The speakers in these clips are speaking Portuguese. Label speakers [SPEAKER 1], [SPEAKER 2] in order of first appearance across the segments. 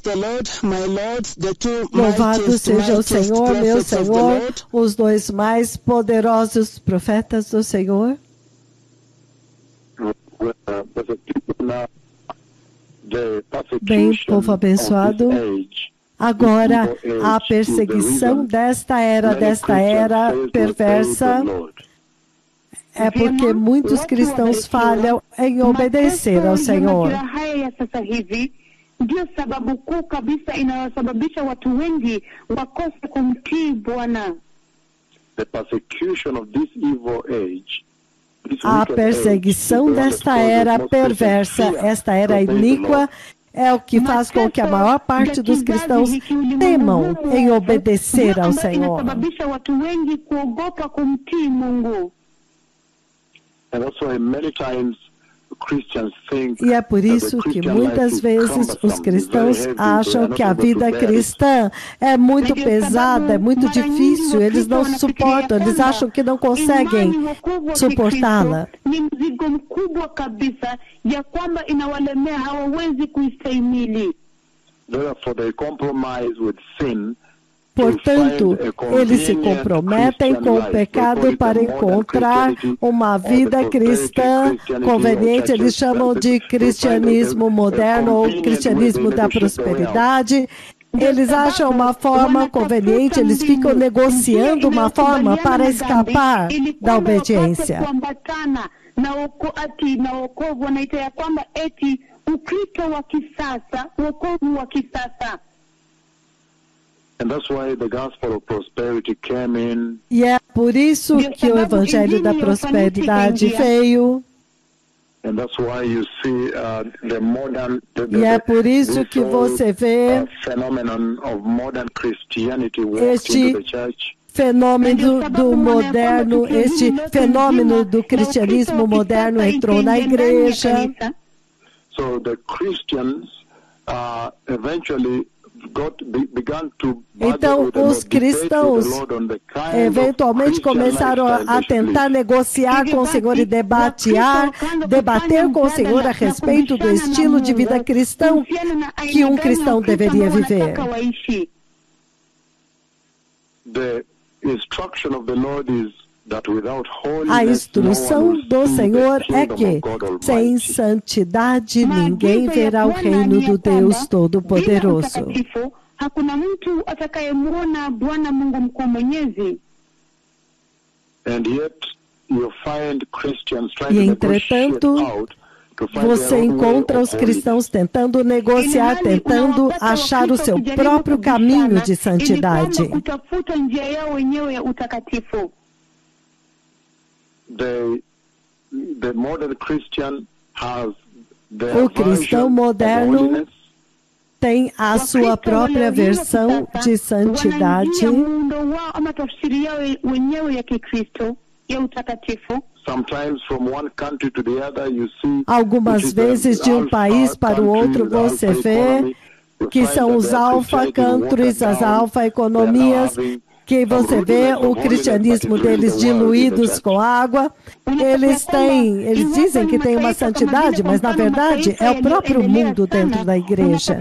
[SPEAKER 1] the Lord, my Lord, the two
[SPEAKER 2] Louvado seja o Senhor, meu
[SPEAKER 1] prophets of the
[SPEAKER 2] Senhor,
[SPEAKER 1] Lord.
[SPEAKER 2] os dois mais poderosos profetas do Senhor. Bem, povo abençoado, agora a perseguição desta era perversa, é porque muitos cristãos falham em obedecer ao Senhor.
[SPEAKER 3] Ndio sababu kuu kabisa inayosababisha watu wengi wakose kumtii Bwana.
[SPEAKER 4] The persecution of this evil age,
[SPEAKER 2] a perseguição desta era perversa, esta era iníqua, é o que faz com que a maior parte dos cristãos temam em obedecer ao Senhor.
[SPEAKER 3] Inasababisha watu wengi kuogopa kumtii Mungu.
[SPEAKER 4] And that's why many times
[SPEAKER 2] E é por isso que muitas vezes os cristãos acham que a vida cristã é muito pesada, é muito difícil, eles não suportam, eles acham que não conseguem suportá-la. Portanto, eles se comprometem com o pecado para encontrar uma vida cristã conveniente. Eles chamam de cristianismo moderno ou cristianismo da prosperidade. Eles acham uma forma conveniente, eles ficam negociando uma forma para escapar da obediência. E é por isso que o Evangelho da Prosperidade veio. E é por isso que você vê este fenômeno do moderno, este fenômeno do cristianismo moderno entrou na igreja. Então, os cristãos eventualmente começaram a tentar negociar com o Senhor e debater com o Senhor a respeito do estilo de vida cristão que um cristão deveria viver. A instrução do Senhor é que, sem santidade, ninguém verá o reino do Deus Todo-Poderoso. E, entretanto, você encontra os cristãos tentando negociar, tentando achar o seu próprio caminho de santidade. O cristão moderno tem a sua própria versão de santidade. Algumas vezes, de um país para o outro, você vê que são os alfa countries, as alfa economias, que você vê o cristianismo deles diluídos com água. Eles dizem que tem uma santidade, mas na verdade é o próprio mundo dentro da igreja.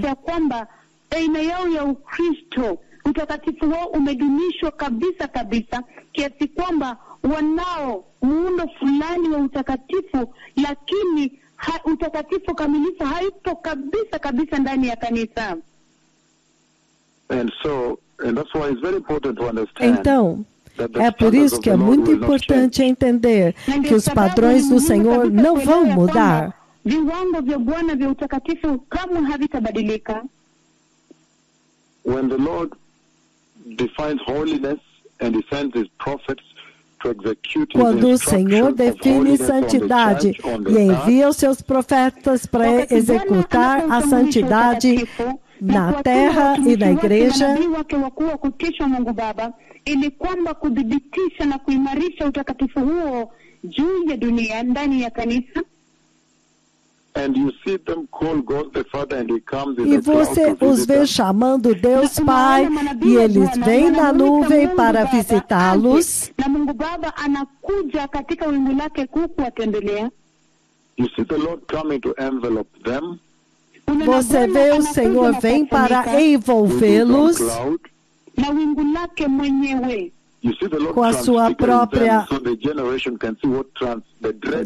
[SPEAKER 3] Utakatifu wao umedumishwa kabisa kabisa, kiasi kwamba wanao muundo fulani wa utakatifu, lakini utakatifu kamilifu haipo kabisa kabisa ndani ya kanisa.
[SPEAKER 2] Então, é por isso que é muito importante entender que os padrões do Senhor não vão mudar.
[SPEAKER 3] Viwango vya Bwana vya utakatifu kamwe havitabadilika.
[SPEAKER 4] When the Lord defines holiness and he sends his prophets to execute his
[SPEAKER 2] Quando o Senhor define santidade e envia os seus profetas para executar a santidade na terra e na igreja,
[SPEAKER 3] ili kwamba kudhibitisha na kuimarisha utakatifu huo juu ya dunia ndani ya kanisa.
[SPEAKER 2] E você os vê chamando Deus Pai, e eles vêm na nuvem para visitá-los. Você vê o Senhor vem para envolvê-los
[SPEAKER 3] na wingu lake mwenyewe.
[SPEAKER 2] com a sua própria...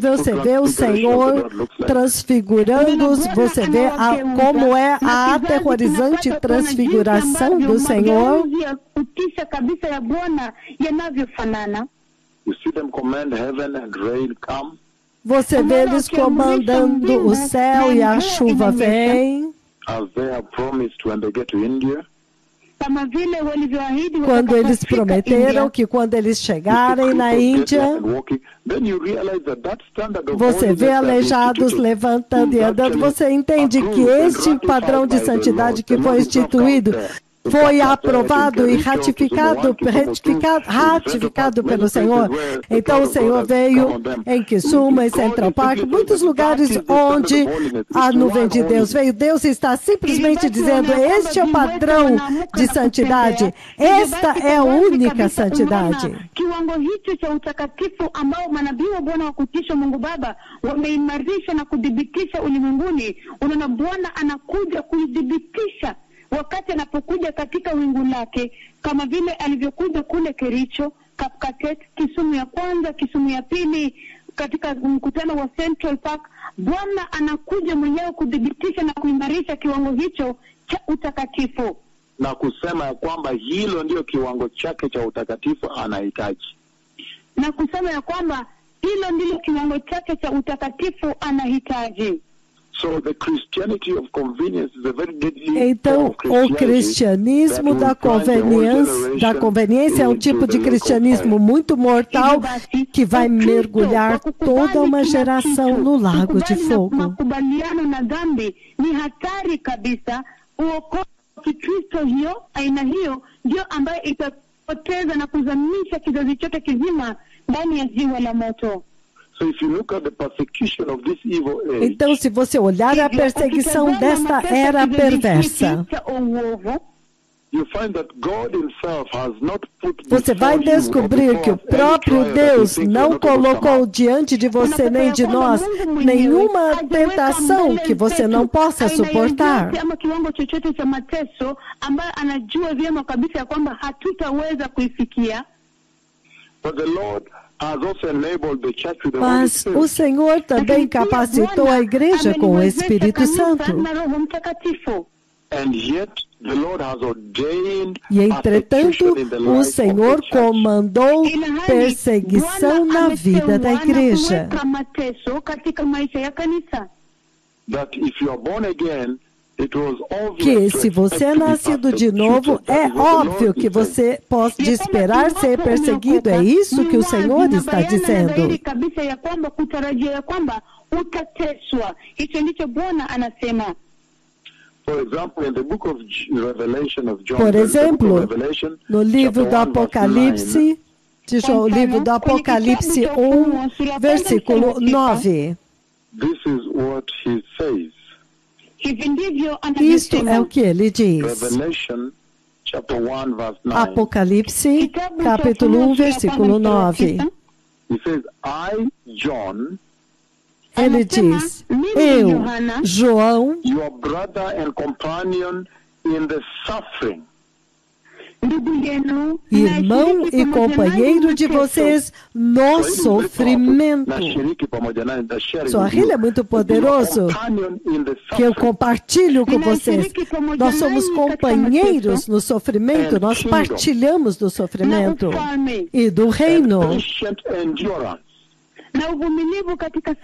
[SPEAKER 2] Você vê o Senhor transfigurando-os, você vê como é a aterrorizante transfiguração do Senhor.
[SPEAKER 3] Kutisha kabisa ya Bwana yanavyofanana.
[SPEAKER 2] Você vê eles comandando o céu e a chuva vem. Quando eles prometeram que quando eles chegarem na Índia, você vê aleijados levantando e andando, você entende que este padrão de santidade que foi instituído foi aprovado e ratificado pelo Senhor. Então o Senhor veio em Kisumu, em Central Park, muitos lugares onde a nuvem de Deus veio. Deus está simplesmente dizendo, este é o padrão de santidade. Esta é a única santidade.
[SPEAKER 3] Kiwango hicho cha utakatifu ambao manabii wa Bwana wa kutisha Mungu Baba wameimarisha na kudhibitisha ulimwenguni. Unaona Bwana anakuja kuidhibitisha wakati anapokuja katika wingu lake, kama vile alivyokuja kule Kericho, Kapkatet, Kisumu ya kwanza, Kisumu ya pili, katika mkutano wa Central Park. Bwana anakuja mwenyewe kudhibitisha na kuimarisha kiwango hicho cha utakatifu,
[SPEAKER 4] na kusema ya kwamba hilo ndio kiwango chake cha utakatifu anahitaji,
[SPEAKER 3] na kusema ya kwamba hilo ndilo kiwango chake cha utakatifu anahitaji.
[SPEAKER 4] So the Christianity of convenience is a very deadly
[SPEAKER 2] Então, o cristianismo da conveniência é um tipo de cristianismo muito mortal que vai mergulhar toda uma geração no lago de fogo.
[SPEAKER 3] Makubaliano na dhambi ni hatari kabisa. Uokovu wa Kikristo hiyo, aina hiyo, ndio ambayo itapoteza na kuzamisha kizazi chote kizima ndani ya ziwa la moto.
[SPEAKER 2] Então, se você olhar a perseguição desta era perversa, você vai descobrir que o próprio Deus não colocou diante de você nem de nós nenhuma tentação que você não possa suportar. Mas o Senhor também capacitou a igreja com o Espírito Santo. E, entretanto, o Senhor comandou perseguição na vida da igreja. Que se você é nascido de novo, é óbvio que você pode esperar ser perseguido. É isso que o Senhor está dizendo. Por exemplo, no livro do Apocalipse, o livro do Apocalipse 1, versículo 9. Isto é o que ele diz. Apocalipse, capítulo 1, versículo 9. Ele diz, eu, João, irmão e companheiro de vocês no sofrimento. Swahili é muito poderoso, que eu compartilho com vocês. Nós somos companheiros no sofrimento, nós partilhamos do sofrimento e do reino.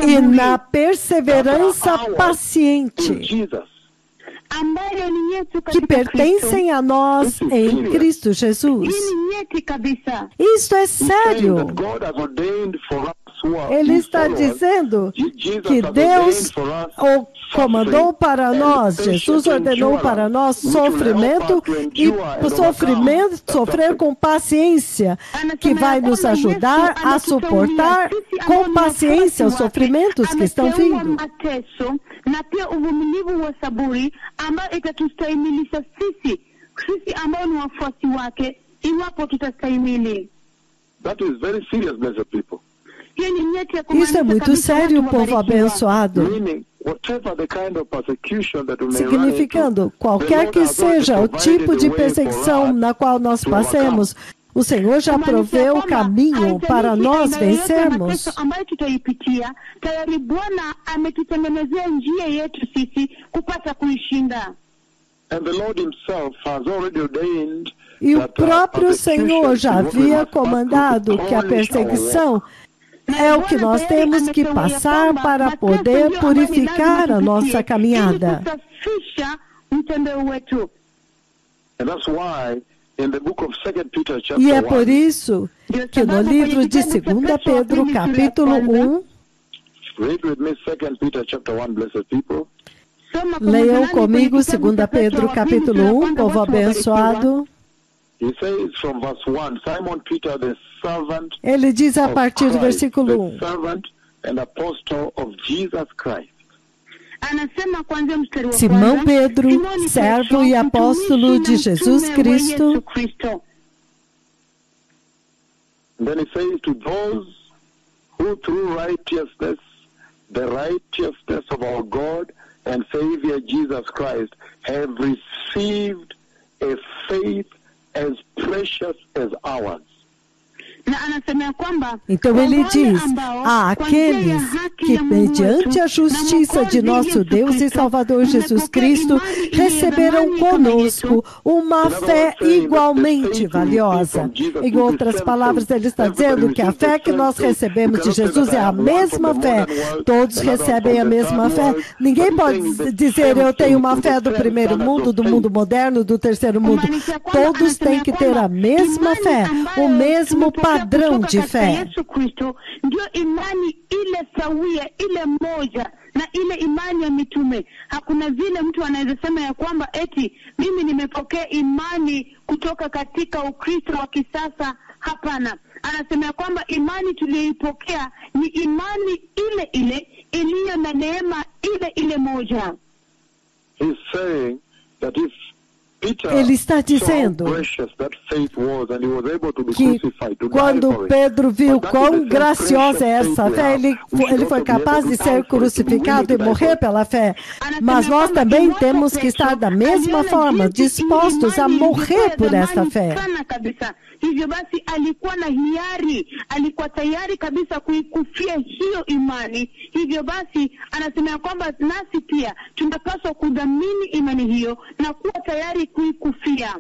[SPEAKER 2] E na perseverança paciente que pertencem a nós em Cristo Jesus. Isto é sério. Ele está dizendo que Deus comandou para nós, Jesus ordenou para nós sofrimento e sofrer com paciência, que vai nos ajudar a suportar com paciência os sofrimentos que estão vindo.
[SPEAKER 3] Na pia uvumilivu wa saburi ambao itatustahimilisha sisi ambao ni wafuasi wake iwapo tutastahimili.
[SPEAKER 2] Isso é muito sério, povo abençoado.
[SPEAKER 4] whatever the kind of persecution that we may
[SPEAKER 2] significando, qualquer que seja o tipo de perseguição na qual nós passemos, o Senhor já proveu o caminho para nós vencermos.
[SPEAKER 3] ambayo tutaipitia, tayari Bwana ametutengenezea njia yetu sisi kupata kuishinda.
[SPEAKER 4] And the Lord himself has already ordained
[SPEAKER 2] E o próprio Senhor já havia comandado que a perseguição é o que nós temos que passar para poder purificar a nossa caminhada.
[SPEAKER 4] And that's why in the book of 2 Peter chapter
[SPEAKER 2] E é
[SPEAKER 4] 1,
[SPEAKER 2] por isso que no livro de 2 Pedro, capítulo 1,
[SPEAKER 4] read with me 2 Peter chapter 1, blessed people.
[SPEAKER 2] leiam comigo 2 Pedro, capítulo 1, povo abençoado.
[SPEAKER 4] He says from verse 1, Simon Peter, the servant
[SPEAKER 2] Ele diz a
[SPEAKER 4] of
[SPEAKER 2] partir do
[SPEAKER 4] Christ,
[SPEAKER 2] versículo 1.
[SPEAKER 4] the servant and apostle of Jesus Christ.
[SPEAKER 3] Anasema kuanzia mstari wa
[SPEAKER 2] Simão
[SPEAKER 3] kwanza,
[SPEAKER 2] Pedro,
[SPEAKER 3] Simoni
[SPEAKER 2] servo
[SPEAKER 3] Petro,
[SPEAKER 2] e apóstolo de
[SPEAKER 3] mtumishi na
[SPEAKER 2] Jesus
[SPEAKER 3] mtume wa
[SPEAKER 2] Cristo.
[SPEAKER 3] Yesu Kristo.
[SPEAKER 4] And then he says to those who through righteousness, the righteousness of our God and Savior Jesus Christ, have received a faith as precious as ours.
[SPEAKER 3] Na anasema kwamba
[SPEAKER 2] Então
[SPEAKER 3] kwa
[SPEAKER 2] ele
[SPEAKER 3] wale
[SPEAKER 2] diz
[SPEAKER 3] ambao,
[SPEAKER 2] a
[SPEAKER 3] kwa njia ya
[SPEAKER 2] aqueles
[SPEAKER 3] haki
[SPEAKER 2] que,
[SPEAKER 3] ya Mungu
[SPEAKER 2] mediante
[SPEAKER 3] wetu
[SPEAKER 2] a
[SPEAKER 3] na
[SPEAKER 2] justiça de
[SPEAKER 3] Mwokozi
[SPEAKER 2] nosso
[SPEAKER 3] Yesu
[SPEAKER 2] Deus e
[SPEAKER 3] Kristo,
[SPEAKER 2] Salvador Jesus
[SPEAKER 3] mmepokea
[SPEAKER 2] Cristo,
[SPEAKER 3] imani iliyo
[SPEAKER 2] receberam
[SPEAKER 3] thamani kama
[SPEAKER 2] conosco
[SPEAKER 3] Yesu.
[SPEAKER 2] uma fé igualmente valiosa. Em outras palavras, ele está dizendo que a fé que nós recebemos de Jesus é a mesma fé. Todos recebem a mesma fé. Ninguém pode dizer eu tenho uma fé do primeiro mundo, do mundo moderno, do terceiro mundo. Todos têm que ter a mesma fé, o mesmo padrão de fé.
[SPEAKER 3] Yesu Kristo ndio imani ile sawia, ile moja na ile imani ya mitume. Hakuna vile mtu anaweza sema ya kwamba eti mimi nimepokea imani kutoka katika Ukristo wa kisasa. Hapana. Anasema ya kwamba imani tuliyoipokea ni imani ile ile iliyo na neema ile ile moja.
[SPEAKER 4] He's saying that if
[SPEAKER 2] Ele está dizendo que quando Pedro viu quão graciosa é essa fé, ele foi capaz de ser crucificado e morrer pela fé. Mas nós também temos que estar da mesma forma, dispostos a morrer por essa fé.
[SPEAKER 3] Hivyo basi alikuwa na hiari, alikuwa tayari kabisa kuikufia hiyo imani. Hivyo basi anasema kwamba nasi pia tunapaswa kudhamini imani hiyo na kuwa tayari kuikufia.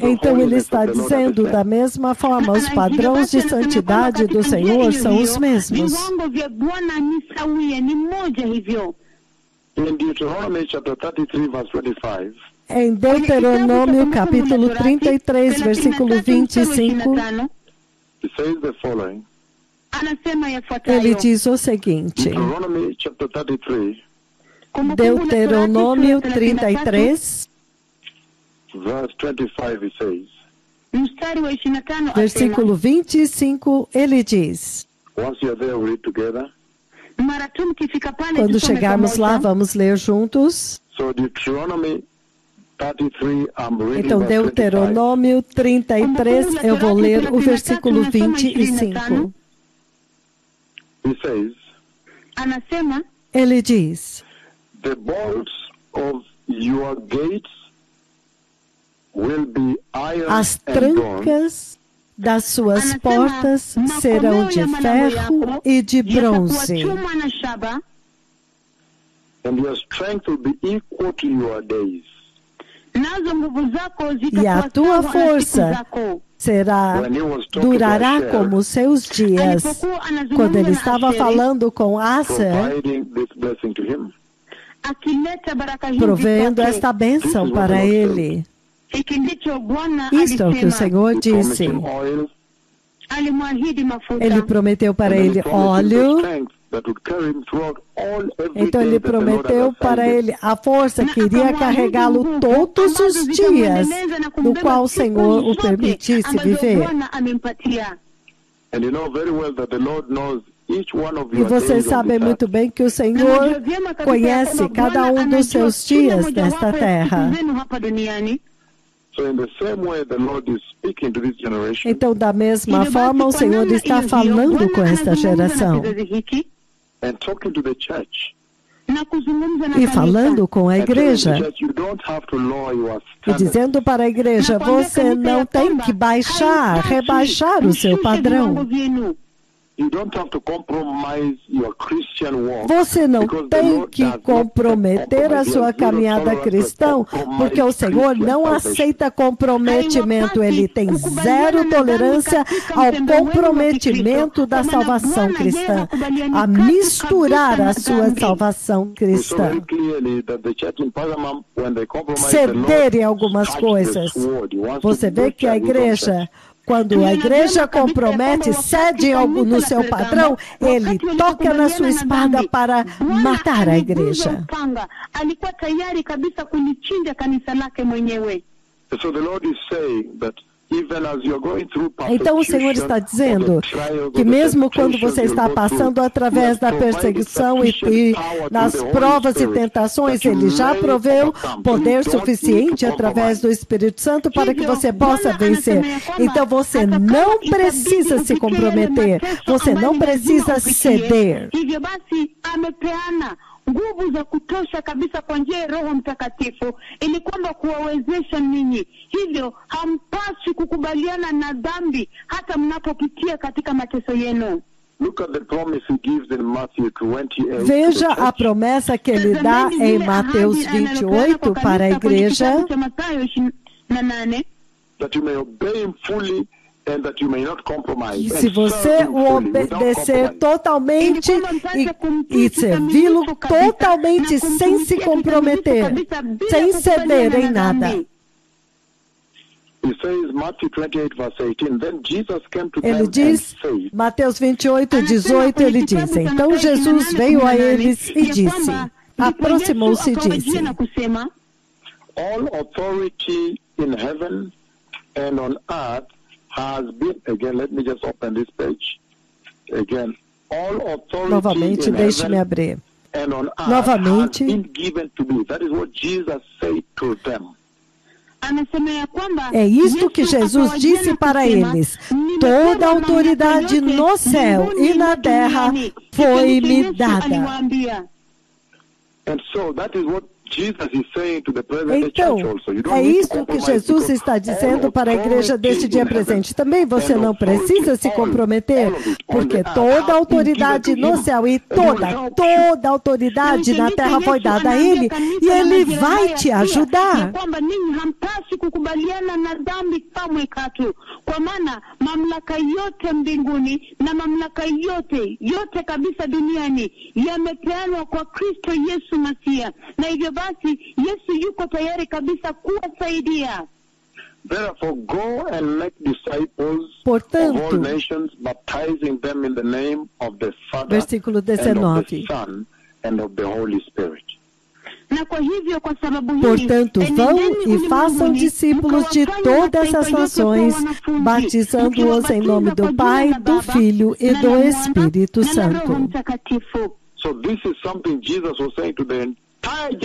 [SPEAKER 2] Então ele está dizendo da mesma forma, os padrões de santidade do Senhor são os mesmos.
[SPEAKER 3] Viwango vya Bwana ni sawia, ni moja hivyo.
[SPEAKER 4] In Deuteronomy chapter 33 verse 25.
[SPEAKER 2] Em Deuteronômio, capítulo 33, versículo 25, ele diz o seguinte, Deuteronômio 33, versículo 25, ele diz, quando chegarmos lá, vamos ler juntos. Então, Deuteronômio 33, eu vou ler o versículo 25. Ele diz: as trancas das suas portas serão de ferro e de bronze.
[SPEAKER 4] And your strength will be equal to your days.
[SPEAKER 2] E a tua força durará como os seus dias. Quando ele estava falando com Asa, provendo esta bênção para ele. Isto é o que o Senhor disse. Ele prometeu para ele óleo. Então ele prometeu para ele a força que iria carregá-lo todos os dias, no qual o Senhor o permitisse viver. E vocês sabem muito bem que o Senhor conhece cada um dos seus dias nesta terra.
[SPEAKER 4] So in the same way, the Lord is speaking to this generation.
[SPEAKER 2] Então, da mesma forma, o Senhor está falando com esta geração
[SPEAKER 4] And talking to the church.
[SPEAKER 2] e falando com a igreja
[SPEAKER 4] You don't have to lower your
[SPEAKER 2] e dizendo para a igreja, você não tem que rebaixar o seu padrão.
[SPEAKER 4] You don't have to compromise your Christian walk.
[SPEAKER 2] Você não tem que comprometer a sua caminhada cristã, porque o Senhor não aceita comprometimento. Ele tem zero tolerância ao comprometimento da salvação cristã, a misturar a sua salvação cristã. Ceder em algumas coisas. Você vê que a igreja, quando a igreja compromete, cede no seu padrão, ele toca na sua espada para matar a igreja. Então o Senhor está dizendo que mesmo quando você está passando através da perseguição e nas provas e tentações, Ele já proveu poder suficiente através do Espírito Santo para que você possa vencer. Então você não precisa se comprometer, você não precisa ceder.
[SPEAKER 3] Nguvu za kutosha kabisa kwa njia ya Roho Mtakatifu ili kwamba kuwawezesha ninyi. Hivyo hampaswi kukubaliana na dhambi hata mnapopitia katika mateso yenu.
[SPEAKER 2] Veja a promessa que ele dá em Mateus 28 para a igreja. E se você o obedecer totalmente e servi-lo totalmente sem se comprometer, sem ceder em nada. Ele diz, Mateus 28, 18, ele diz, então Jesus veio a eles e disse, aproximou-se e disse,
[SPEAKER 4] All authority in heaven and on earth has been, again, let me just open this page. Again, all authority
[SPEAKER 2] novamente, deixe-me abrir.
[SPEAKER 4] And on earth
[SPEAKER 2] Novamente,
[SPEAKER 4] has been given to me. That is what Jesus said to them.
[SPEAKER 2] É isto que Jesus disse para eles. Toda a autoridade no céu e na terra foi-me dada.
[SPEAKER 4] And so that is what
[SPEAKER 2] então, é isso que Jesus está dizendo para a igreja deste dia presente. Também você não precisa se comprometer, porque toda a autoridade no céu e toda a autoridade na terra foi dada a Ele, e Ele vai te ajudar.
[SPEAKER 3] Kwa maana mamlaka yote mbinguni na mamlaka yote kabisa duniani yamepeanwa kwa Kristo Yesu Masia, na hivyo basi Yesu yuko tayari kabisa kuwasaidia.
[SPEAKER 4] Therefore, go and make disciples
[SPEAKER 2] Portanto,
[SPEAKER 4] of all nations, baptizing them in the name of the Father
[SPEAKER 2] versículo 19.
[SPEAKER 4] and of the Son and of the Holy Spirit.
[SPEAKER 2] Portanto, vão e façam discípulos de todas as nações, batizando-os em nome do Pai, do Filho e do Espírito Santo.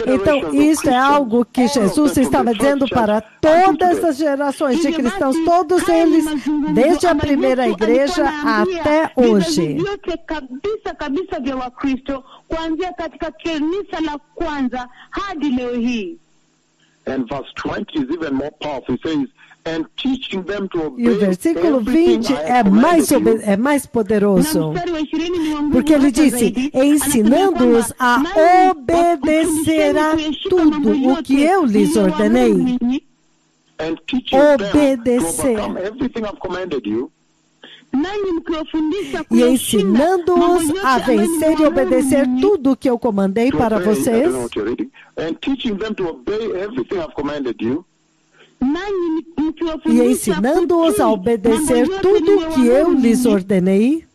[SPEAKER 2] Então, isso é algo que Jesus estava dizendo para todas as gerações de cristãos, todos eles, desde a primeira igreja até hoje.
[SPEAKER 4] And verse 20 is even more powerful. It says, and teaching them to obey,
[SPEAKER 2] e o versículo 20 é mais poderoso, porque ele disse, ensinando-os a obedecer a tudo o que eu lhes ordenei. Obedecer. E ensinando-os a vencer e obedecer tudo o que eu comandei para vocês. E ensinando-os a obedecer tudo o que eu lhes ordenei.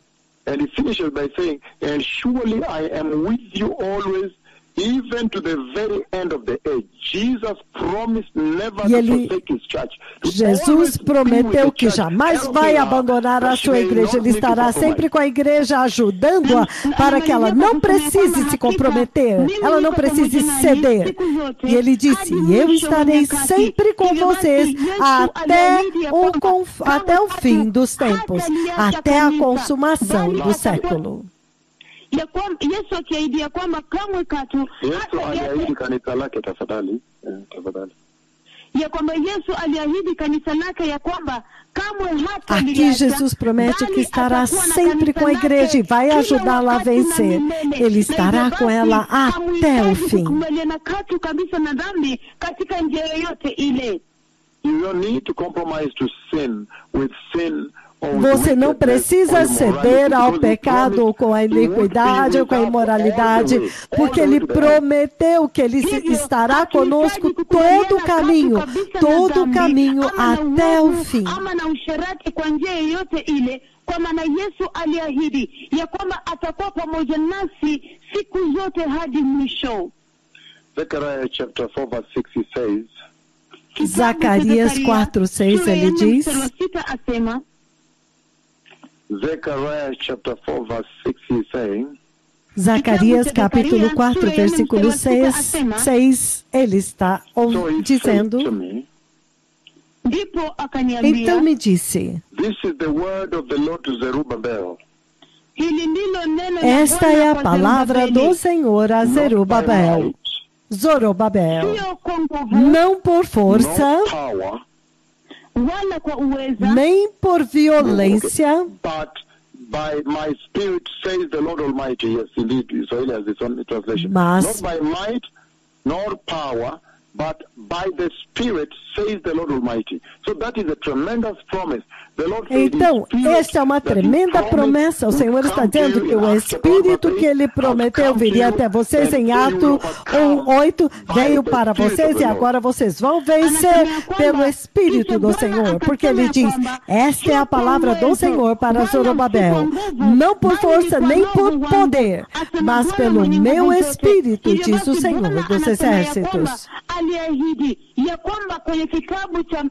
[SPEAKER 4] And he finishes by saying, and surely I am with you always, even to the very end of the age. Jesus promised never
[SPEAKER 2] E
[SPEAKER 4] to forsake his church.
[SPEAKER 2] Jesus prometeu que jamais vai abandonar a sua igreja. Ele estará sempre com a igreja, ajudando-a para que ela não precise se comprometer, ela não precise ceder. E ele disse: eu estarei sempre com vocês até o fim dos tempos, até a consumação do século.
[SPEAKER 3] Yesu akiahidi ya kwamba kamwe katu,
[SPEAKER 4] Yesu aliahidi kanisa lake, tafadhali.
[SPEAKER 3] Ya kwamba Yesu aliahidi kanisa lake ya kwamba kamwe hata
[SPEAKER 2] Aqui Jesus promete que estará sempre com a igreja e vai ajudá-la a vencer. Ele estará com ela até o fim.
[SPEAKER 4] You don't need to compromise to sin with sin.
[SPEAKER 2] Você não precisa ceder ao pecado, ou com a iniquidade, ou com a imoralidade, porque Ele prometeu que Ele estará conosco todo o caminho até o fim.
[SPEAKER 3] Kwa maana Yesu aliahidi ya kwamba atakuwa pamoja nasi siku zote hadi mwisho.
[SPEAKER 4] Zechariah chapter 4 verse 6 he says.
[SPEAKER 2] Zacarias 4:6 ele diz.
[SPEAKER 4] Zechariah chapter 4 verse 6 he's saying.
[SPEAKER 2] Zacarias capítulo 4 versículo 6 ele está dizendo. Então me disse:
[SPEAKER 4] This is the word of the Lord to Zerubbabel.
[SPEAKER 2] Esta é a palavra do Senhor a Zerubabel. Zorobabel, não por força, nem por violência,
[SPEAKER 4] but by my spirit, says the Lord Almighty. Yes, indeed, Israel has its own translation. Not by might, nor power, but by the Spirit, says the Lord Almighty. So that is a tremendous promise.
[SPEAKER 2] Então, esta é uma tremenda promessa. O Senhor está dizendo que o Espírito que Ele prometeu viria até vocês em Atos 1:8, veio para vocês e agora vocês vão vencer pelo Espírito do Senhor. Porque Ele diz, esta é a palavra do Senhor para Zorobabel. Não por força nem por poder, mas pelo meu Espírito, diz o Senhor dos Exércitos.
[SPEAKER 3] Ya kwamba kwenye kitabu cha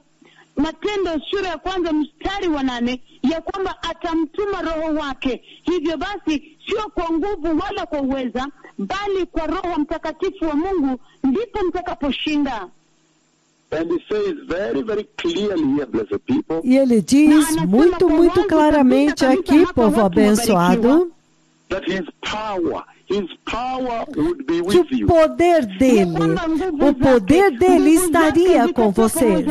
[SPEAKER 3] Matendo sura ya kwanza mstari wa 8 ya kwamba atamtuma Roho wake. Hivyo basi sio kwa nguvu wala kwa uweza, bali kwa Roho Mtakatifu wa Mungu ndipo mtakaposhinda.
[SPEAKER 4] And he says very, very clearly here, blessed people.
[SPEAKER 2] E ele diz muito, muito claramente aqui, povo abençoado, que o poder dele estaria com vocês.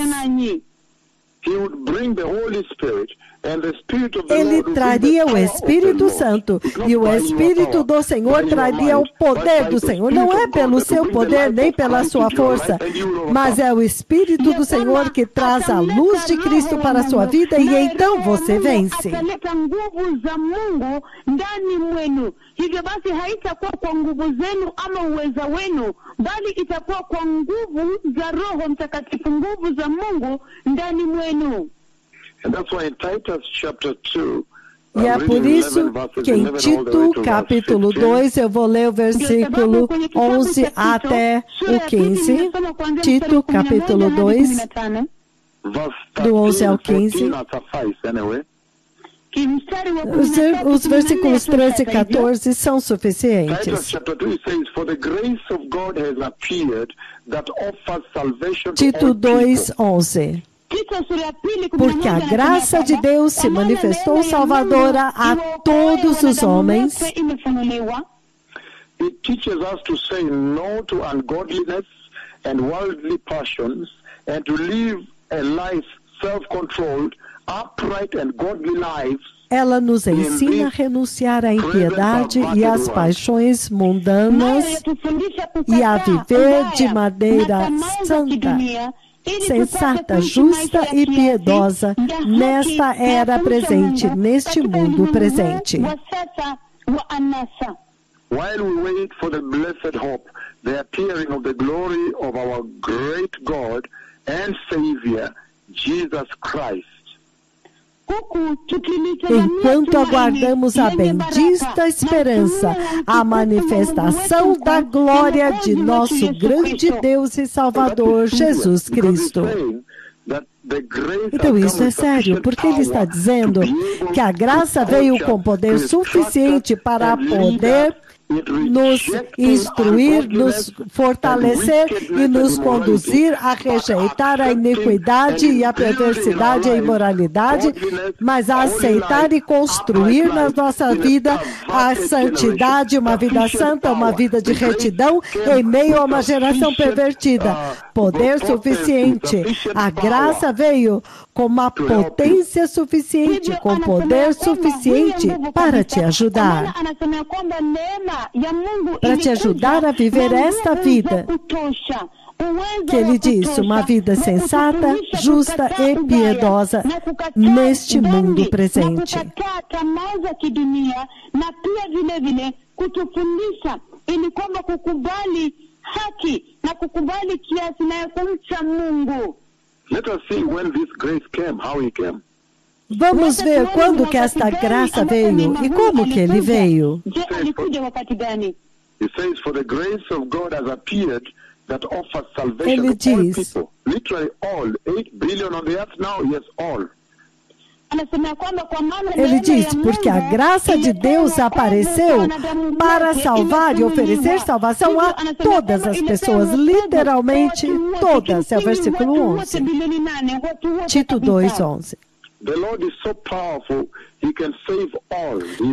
[SPEAKER 2] Ele traria o Espírito Santo e o Espírito do Senhor traria o poder do Senhor. Não é pelo seu poder nem pela sua força, mas é o Espírito do Senhor que traz a luz de Cristo para a sua vida e então você vence.
[SPEAKER 3] Hivyo basi haitakuwa kwa nguvu zenu ama uweza wenu, bali itakuwa kwa nguvu za Roho Mtakatifu, nguvu za Mungu ndani mwenu.
[SPEAKER 4] And that's why in Titus chapter 2,
[SPEAKER 2] e é por isso que em Tito, capítulo 2, eu vou ler o versículo 11 até o 15. Tito, capítulo 2, do 11 ao 15. Os versículos 13 e 14 são suficientes. Tito 2, 11. Porque a graça de Deus se manifestou salvadora a todos os homens.
[SPEAKER 4] It teaches us to say no to ungodliness and worldly passions and to live a life self-controlled, upright and godly lives.
[SPEAKER 2] Ela nos ensina a renunciar à impiedade e às paixões mundanas e a viver de maneira santa, sensata, justa e piedosa nesta era presente, neste mundo presente.
[SPEAKER 4] While we wait for the blessed hope, the appearing of the glory of our great God and Savior, Jesus Christ.
[SPEAKER 2] enquanto aguardamos a bendita esperança, a manifestação da glória de nosso grande Deus e Salvador, Jesus Cristo. Então isso é sério, porque ele está dizendo que a graça veio com poder suficiente para poder nos instruir, nos fortalecer e nos conduzir a rejeitar a iniquidade e a perversidade e a imoralidade, mas a aceitar e construir na nossa vida a santidade, uma vida santa, uma vida de retidão em meio a uma geração pervertida. Poder suficiente. A graça veio com uma potência suficiente, com poder suficiente para te ajudar. Para te ajudar a viver esta vida. Que ele diz, uma vida sensata, justa e piedosa neste mundo presente.
[SPEAKER 4] Let us see when this grace came, how he came.
[SPEAKER 2] Vamos ver quando que esta graça veio e como que ele veio.
[SPEAKER 4] He says, for the grace of God has appeared that offers salvation
[SPEAKER 2] Ele
[SPEAKER 4] to all
[SPEAKER 2] diz,
[SPEAKER 4] people. Literally all. 8 billion on the earth now, yes, all.
[SPEAKER 2] Ele diz, porque a graça de Deus apareceu para salvar e oferecer salvação a todas as pessoas, literalmente todas, é o versículo 11. Tito 2:11.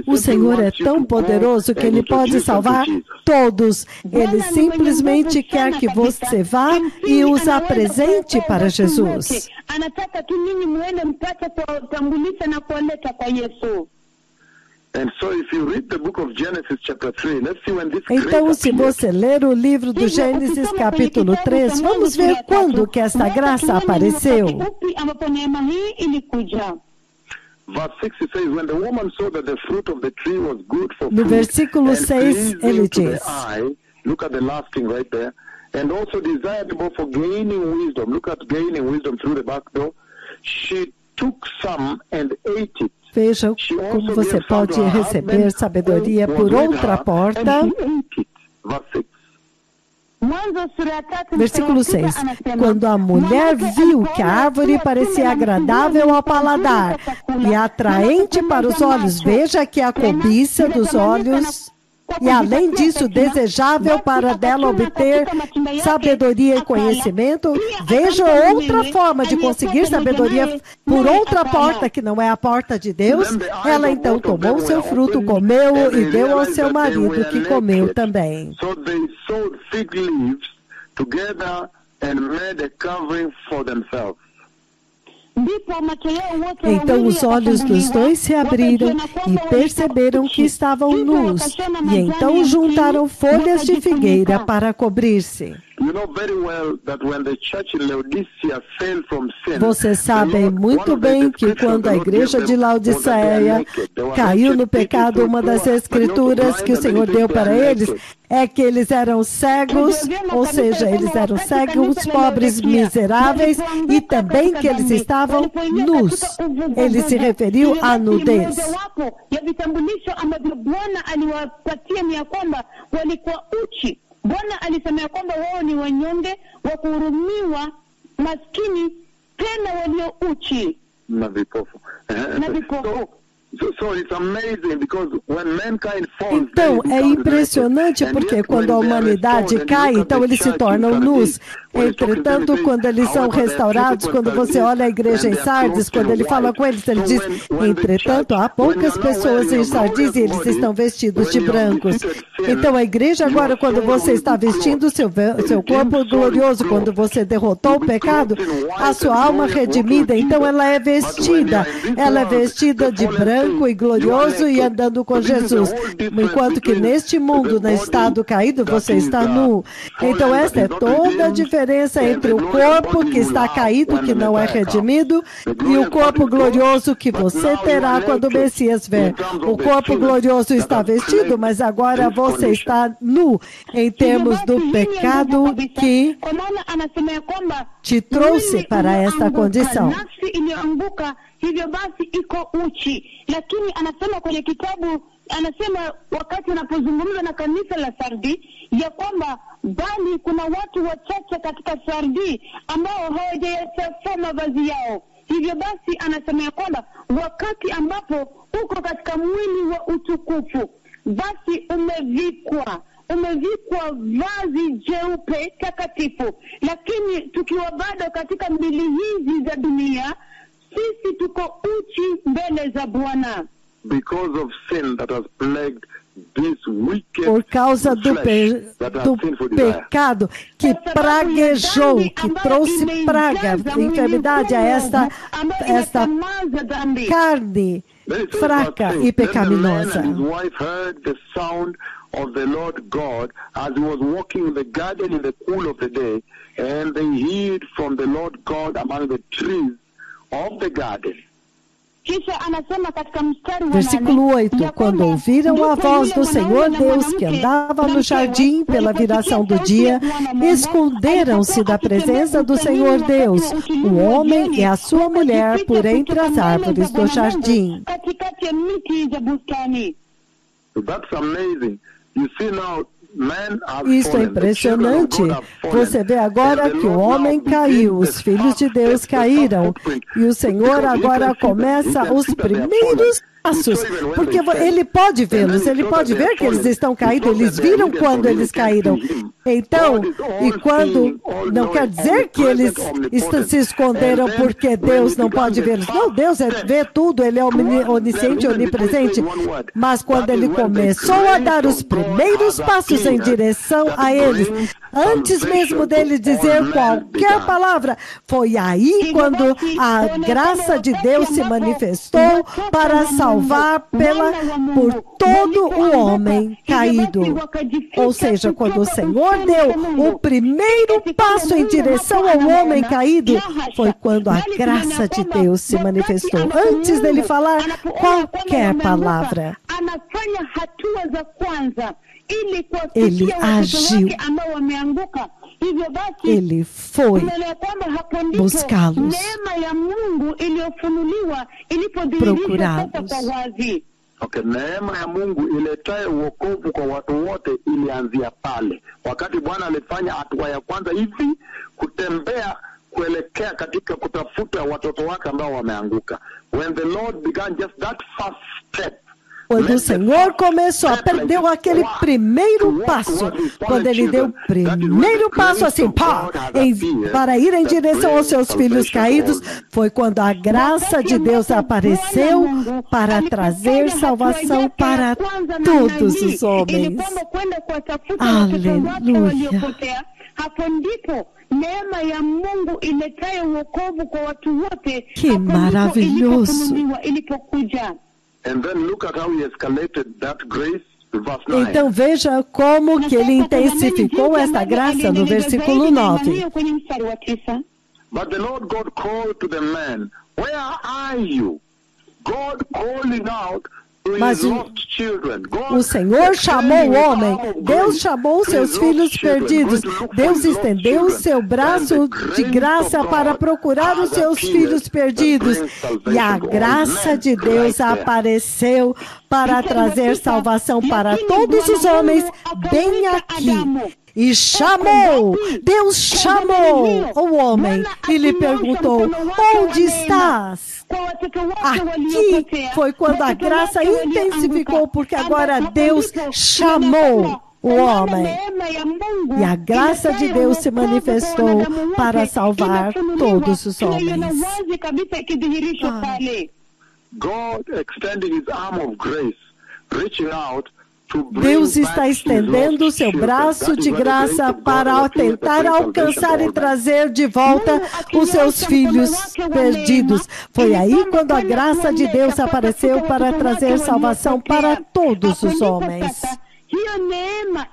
[SPEAKER 2] O Senhor é tão poderoso que Ele pode salvar todos. Ele simplesmente quer que você vá e os apresente para Jesus. Então, se você ler o livro do Gênesis capítulo 3, vamos ver quando que essa graça apareceu. No versículo 6, ele diz,
[SPEAKER 4] look at the last thing right there, and also desirable for gaining wisdom. Look at gaining wisdom through the back door. She took some and ate it.
[SPEAKER 2] Veja como você pode receber sabedoria por outra porta. Versículo 6. Quando a mulher viu que a árvore parecia agradável ao paladar e atraente para os olhos, veja que a cobiça dos olhos, e além disso, desejável para dela obter sabedoria e conhecimento, veja outra forma de conseguir sabedoria por outra porta, que não é a porta de Deus. Ela então tomou seu fruto, comeu e deu ao seu marido, que comeu também. Então os olhos dos dois se abriram e perceberam que estavam nus, e então juntaram folhas de figueira para cobrir-se. Vocês sabem muito bem que quando a igreja de Laodiceia caiu no pecado, uma das escrituras que o Senhor deu para eles é que eles eram cegos, ou seja, eles eram cegos, pobres, miseráveis, e também que eles estavam nus. Ele se referiu à nudez.
[SPEAKER 3] Bwana alisema kwamba wao ni wanyonge wa kuhurumiwa, maskini, tena walio uchi
[SPEAKER 4] na vipofu.
[SPEAKER 2] Então, é impressionante porque quando a humanidade cai, então eles se tornam nus. Entretanto, quando eles são restaurados, quando você olha a igreja em Sardes, quando ele fala com eles, ele diz, entretanto, há poucas pessoas em Sardes e eles estão vestidos de brancos. Então, a igreja agora, quando você está vestindo seu corpo glorioso, quando você derrotou o pecado, a sua alma redimida, então ela é vestida de branco e glorioso e andando com Jesus. Enquanto que neste mundo, no estado caído, você está nu. Então, esta é toda a diferença entre o corpo que está caído, que não é redimido, e o corpo glorioso que você terá quando o Messias vier. O corpo glorioso está vestido, mas agora você está nu em termos do pecado que te trouxe para esta condição.
[SPEAKER 3] hivyo basi iko uchi. Lakini anasema kwenye kitabu, anasema wakati anapozungumza na kanisa la Sardi ya kwamba bali kuna watu wachache katika Sardi ambao hawajayachafua mavazi yao. Hivyo basi anasema ya kwamba wakati ambapo uko katika mwili wa utukufu, basi umevikwa vazi jeupe takatifu. Lakini tukiwa bado katika mbili hizi za dunia, sisi tuko uchi mbele za Bwana.
[SPEAKER 4] Because of sin that has plagued this wicked
[SPEAKER 2] por causa do pecado que praguejou, que trouxe praga, enfermidade a esta carne fraca e pecaminosa.
[SPEAKER 4] His wife heard the sound of the Lord God as he was walking in the garden in the cool of the day, and they hid from the Lord God among the trees of the garden.
[SPEAKER 2] Versículo 8. Quando ouviram a voz do Senhor Deus que andava no jardim pela viração do dia, esconderam-se da presença do Senhor Deus, o homem e a sua mulher, por entre as árvores do jardim.
[SPEAKER 4] That's amazing. You see now,
[SPEAKER 2] Isto é impressionante. Você vê agora que o homem caiu, os filhos de Deus caíram, e o Senhor agora começa os primeiros passos, porque ele pode vê-los, ele pode ver que eles estão caídos, eles viram quando eles caíram. Então, e quando, não quer dizer que eles se esconderam porque Deus não pode vê-los. Não, Deus vê tudo, ele é onisciente, onipresente. Mas quando ele começou a dar os primeiros passos em direção a eles, antes mesmo dele dizer qualquer palavra, foi aí quando a graça de Deus se manifestou para salvar por todo o homem caído. Ou seja, quando o Senhor deu o primeiro passo em direção ao homem caído, foi quando a graça de Deus se manifestou. Antes dele falar qualquer palavra, ele agiu. Ele foi buscá-los, procurá-los.
[SPEAKER 4] Okay, neema ya Mungu iletaye wokovu kwa watu wote ilianzia pale. Wakati Bwana alifanya hatua ya kwanza hivi kutembea kuelekea katika kutafuta watoto wake ambao wameanguka. When the Lord began just that first step,
[SPEAKER 2] quando o Senhor começou, deu aquele primeiro passo, quando ele deu o primeiro passo assim, para ir em direção aos seus filhos caídos, foi quando a graça de Deus apareceu para trazer salvação para todos os homens. Aleluia. Que maravilhoso.
[SPEAKER 4] And then look at how he escalated that grace, verse 9.
[SPEAKER 2] Então veja como que ele intensificou esta graça no versículo 9.
[SPEAKER 4] But the Lord God called to the man, where are you? God calling out to his lost children.
[SPEAKER 2] O Senhor chamou o homem, Deus chamou seus filhos perdidos. Deus estendeu o seu braço de graça para procurar os seus filhos perdidos. E a graça de Deus apareceu para trazer salvação para todos os homens bem aqui. E chamou, Deus chamou o homem e lhe perguntou: onde estás? Aqui foi quando a graça intensificou, porque agora Deus chamou o homem. E a graça de Deus se manifestou para salvar todos os homens.
[SPEAKER 4] God extending his arm of grace, reaching out.
[SPEAKER 2] Deus está estendendo o seu braço de graça para tentar alcançar e trazer de volta os seus filhos perdidos. Foi aí quando a graça de Deus apareceu para trazer salvação para todos os homens.
[SPEAKER 3] Neema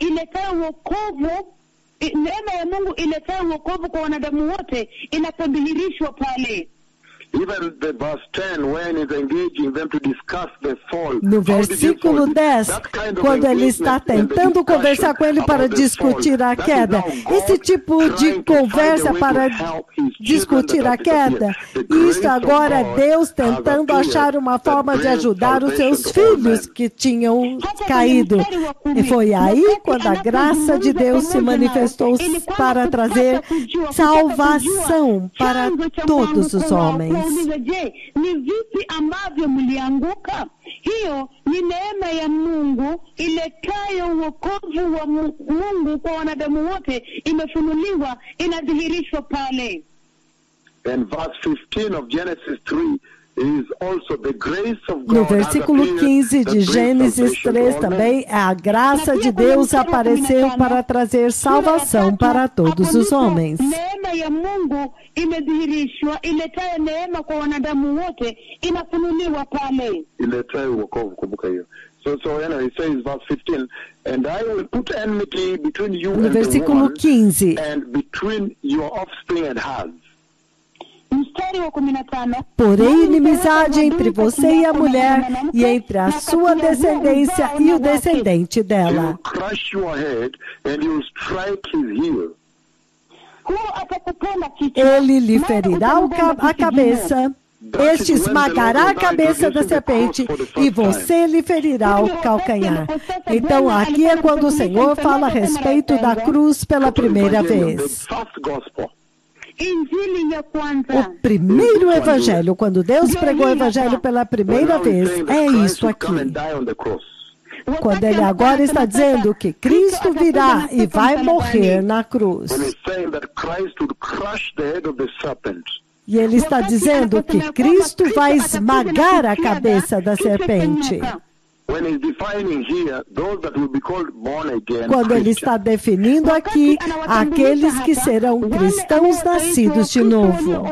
[SPEAKER 3] ya Mungu iletayo wokovu kwa wanadamu wote inapodhihirishwa pale.
[SPEAKER 4] Even the verse 10, when he's engaging them to discuss the fall.
[SPEAKER 2] No versículo 10, quando ele está tentando conversar com ele para discutir a queda, esse tipo de conversa para discutir a queda, isto agora é Deus tentando achar uma forma de ajudar os seus filhos que tinham caído. E foi aí quando a graça de Deus se manifestou para trazer salvação para todos os homens.
[SPEAKER 3] Ni vipi ambavyo mlianguka? Hiyo ni neema ya Mungu iletayo wokovu wa Mungu kwa wanadamu wote, imefunuliwa, inadhihirishwa pale.
[SPEAKER 4] And verse 15 of Genesis 3 is also the grace of God.
[SPEAKER 2] No versículo 15 de Gênesis 3 também, a graça de Deus apareceu para trazer salvação para todos os homens.
[SPEAKER 3] Neema ya Mungu imedhihirishwa, iletayo neema kwa wanadamu wote, inafunuliwa pale.
[SPEAKER 4] Iletayo wokovu, kumbuka hiyo. So anyway, it says verse 15, and I will put enmity between you and the woman,
[SPEAKER 2] 15.
[SPEAKER 4] And between your offspring and hers.
[SPEAKER 2] Porém, inimizade entre você e a mulher, e entre a sua descendência e o descendente dela. Ele lhe ferirá a cabeça, este esmagará a cabeça da serpente, e você lhe ferirá o calcanhar. Então, aqui é quando o Senhor fala a respeito da cruz pela primeira vez. O primeiro evangelho, quando Deus pregou o evangelho pela primeira vez, é isso aqui. Quando ele agora está dizendo que Cristo virá e vai morrer na cruz. E ele está dizendo que Cristo vai esmagar a cabeça da serpente. Quando ele está definindo aqui aqueles que serão cristãos nascidos de novo.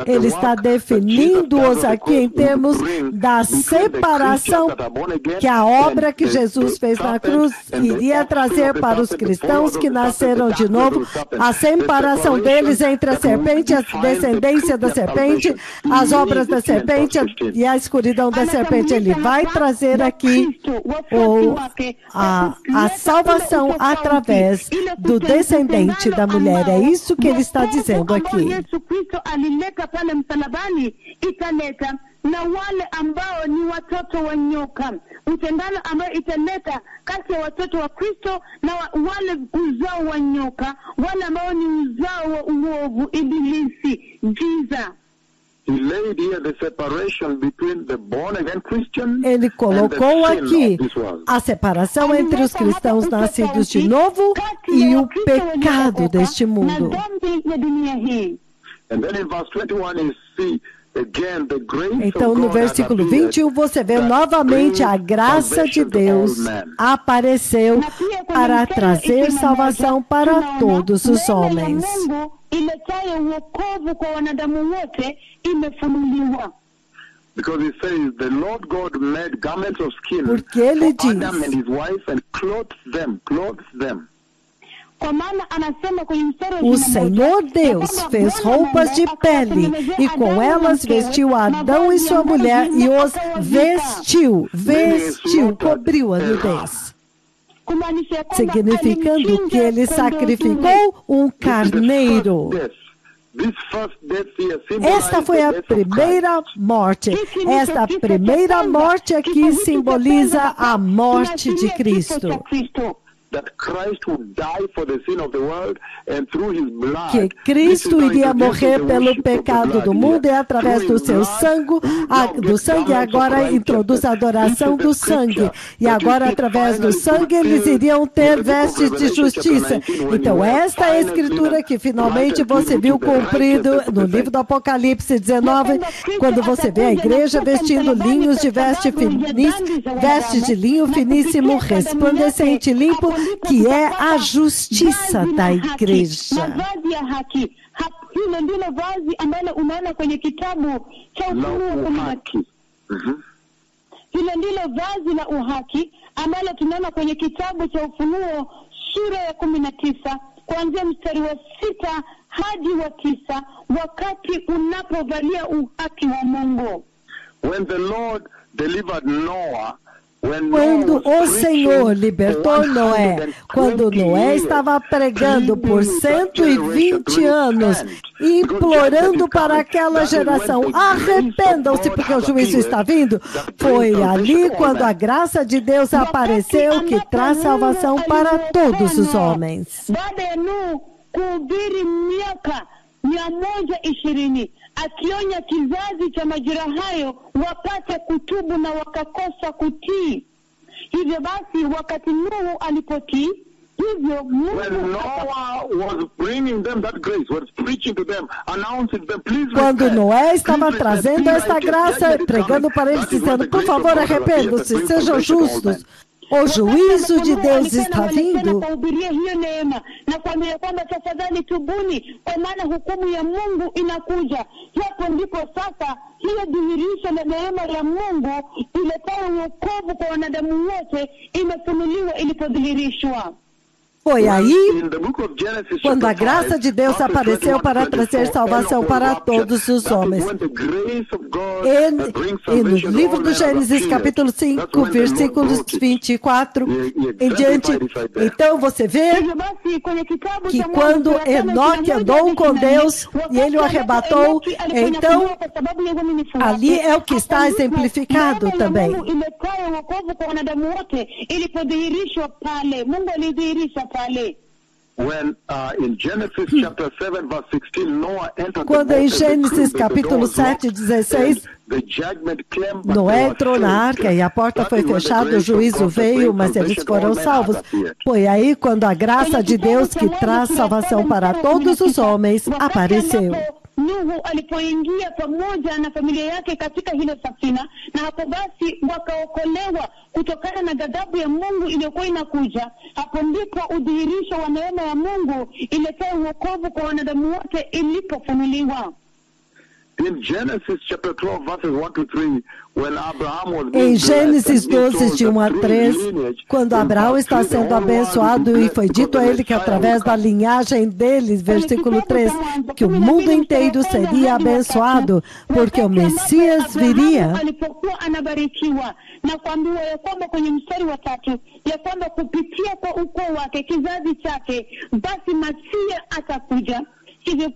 [SPEAKER 2] Ele está definindo-os aqui em termos da separação que a obra que Jesus fez na cruz iria trazer para os cristãos que nasceram de novo, a separação deles entre a serpente, a descendência da serpente, as obras da serpente e a escuridão da serpente. Ele vai trazer aqui a salvação através do descendente da mulher. É isso que ele está dizendo aqui.
[SPEAKER 3] Na wale ambao ni watoto wa nyoka, utengano ambao italeta kati ya watoto wa Kristo na wale uzao wa nyoka, wale ambao ni uzao wa uovu, ibilisi, giza.
[SPEAKER 2] Ele colocou aqui a separação entre os cristãos nascidos de novo e o pecado deste mundo. Então, no versículo 21, você vê novamente a graça de Deus apareceu para trazer salvação para todos os homens. Porque ele diz, o Senhor Deus fez roupas de pele e com elas vestiu Adão e sua mulher e os vestiu, cobriu a nudez. Significando que ele sacrificou um carneiro. Esta foi a primeira morte. Esta primeira morte aqui simboliza a morte de Cristo. Que Cristo iria morrer pelo pecado do mundo e através do seu sangue, agora introduz a adoração do sangue. E agora através do sangue eles iriam ter vestes de justiça. Então esta é a escritura que finalmente você viu cumprido no livro do Apocalipse 19, quando você vê a igreja vestindo linhos de vestes de linho finíssimo, resplandecente e limpo, que é a justiça da igreja. Hilo ndilo vazi ambalo unaona kwenye kitabu cha Ufunuo 19. Hilo ndilo vazi la uhaki ambalo tunaona kwenye kitabu cha Ufunuo sura ya 19
[SPEAKER 3] kuanzia mstari wa 6 hadi wa 9, wakati unapovalia uhaki wa Mungu.
[SPEAKER 4] When the Lord delivered Noah,
[SPEAKER 2] quando o Senhor libertou Noé, quando Noé estava pregando por 120 anos, implorando para aquela geração, arrependam-se porque o juízo está vindo, foi ali quando a graça de Deus apareceu, que traz salvação para todos os homens.
[SPEAKER 3] Baada ya Nuhu kuhubiri miaka 120, akionya kizazi cha majira hayo wapate kutubu na wakakosa kutii. Hivyo basi wakati Nuhu alipotii, hivyo
[SPEAKER 4] when Noah was bringing them that grace, was preaching to them, announcing them, please
[SPEAKER 2] quando Noé estava trazendo esta graça, pregando para eles, dizendo, por favor, arrependam-se, sejam justos. O juízo de Deus está vindo.
[SPEAKER 3] Na kuambia kwamba tafadhali tubuni, kwa maana hukumu ya Mungu inakuja. Hapo ndipo sasa hiyo dhihirisho la neema ya Mungu iletayo wokovu kwa wanadamu wote imefunuliwa ilipodhihirishwa.
[SPEAKER 2] Foi aí, quando a graça de Deus apareceu para trazer salvação para todos os homens. E no livro do Gênesis, capítulo 5, versículos 24 em diante, então você vê que quando Enoque andou com Deus e ele o arrebatou, então ali é o que está exemplificado também.
[SPEAKER 4] When in Genesis chapter 7 verse 16 Noah entered
[SPEAKER 2] quando em Gênesis capítulo 7, 16 Noé entrou na arca e a porta foi fechada, o juízo veio, mas eles foram salvos. Foi aí quando a graça de Deus, que traz salvação para todos os homens, apareceu.
[SPEAKER 3] Nuhu alipoingia pamoja na familia yake katika hilo safina, na hapo basi wakaokolewa kutokana na ghadhabu ya Mungu iliyokuwa inakuja. Hapo ndipo udhihirisho wa neema ya Mungu iletayo wokovu kwa wanadamu wote ilipofunuliwa.
[SPEAKER 4] In Genesis chapter 12 verses 1 to 3, when Abraham was
[SPEAKER 2] em Gênesis 12, de 1 a 3, quando Abraão está sendo abençoado e foi dito a ele que através da linhagem dele, versículo 3, que o mundo inteiro seria abençoado, porque o Messias viria.
[SPEAKER 3] Alipokuwa anabarikiwa na kuambiwa ya kwamba kwenye mstari wa 3 ya kwamba kupitia kwa ukoo wake, kizazi chake, basi Masia atakuja. Hivyo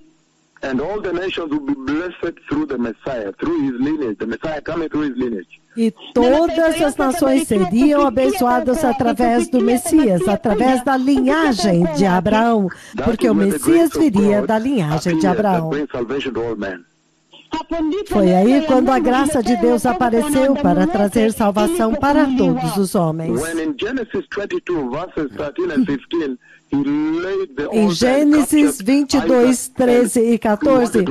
[SPEAKER 4] and all the nations will be blessed through the Messiah, through his lineage, the Messiah coming through his lineage.
[SPEAKER 2] E todas as nações seriam abençoadas através do Messias, através da linhagem de Abraão, porque o Messias viria da linhagem de Abraão. Foi aí quando a graça de Deus apareceu para trazer salvação para todos os homens. Em Gênesis 22, 13 e 14,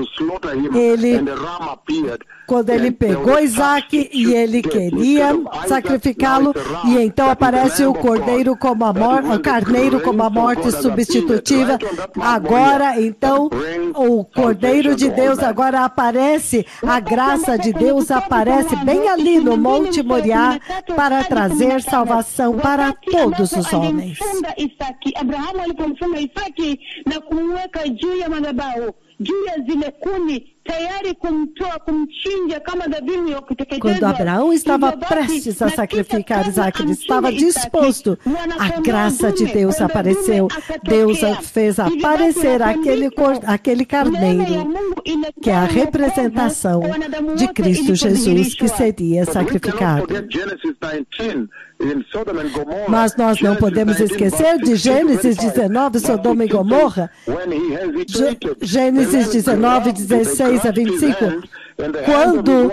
[SPEAKER 2] quando ele pegou Isaac e ele queria sacrificá-lo, e então aparece o cordeiro como a morte, o carneiro como a morte substitutiva. Agora, então, o cordeiro de Deus agora aparece, a graça de Deus aparece bem ali no Monte Moriá para trazer salvação para todos os homens.
[SPEAKER 3] Abrahamu alipomfunga Isaki na kumweka juu ya madhabahu, juu ya zile kuni, tayari kumtoa, kumchinja kama dhabihu ya kuteketezwa.
[SPEAKER 2] Quando Abraão estava prestes a sacrificar Isaac, ele estava disposto. A graça de Deus apareceu. Deus fez aparecer aquele carneiro, que é a representação de Cristo Jesus, que seria sacrificado. Mas nós não podemos esquecer de Gênesis 19, Sodoma e Gomorra. Gênesis 19, 16 a 25. Quando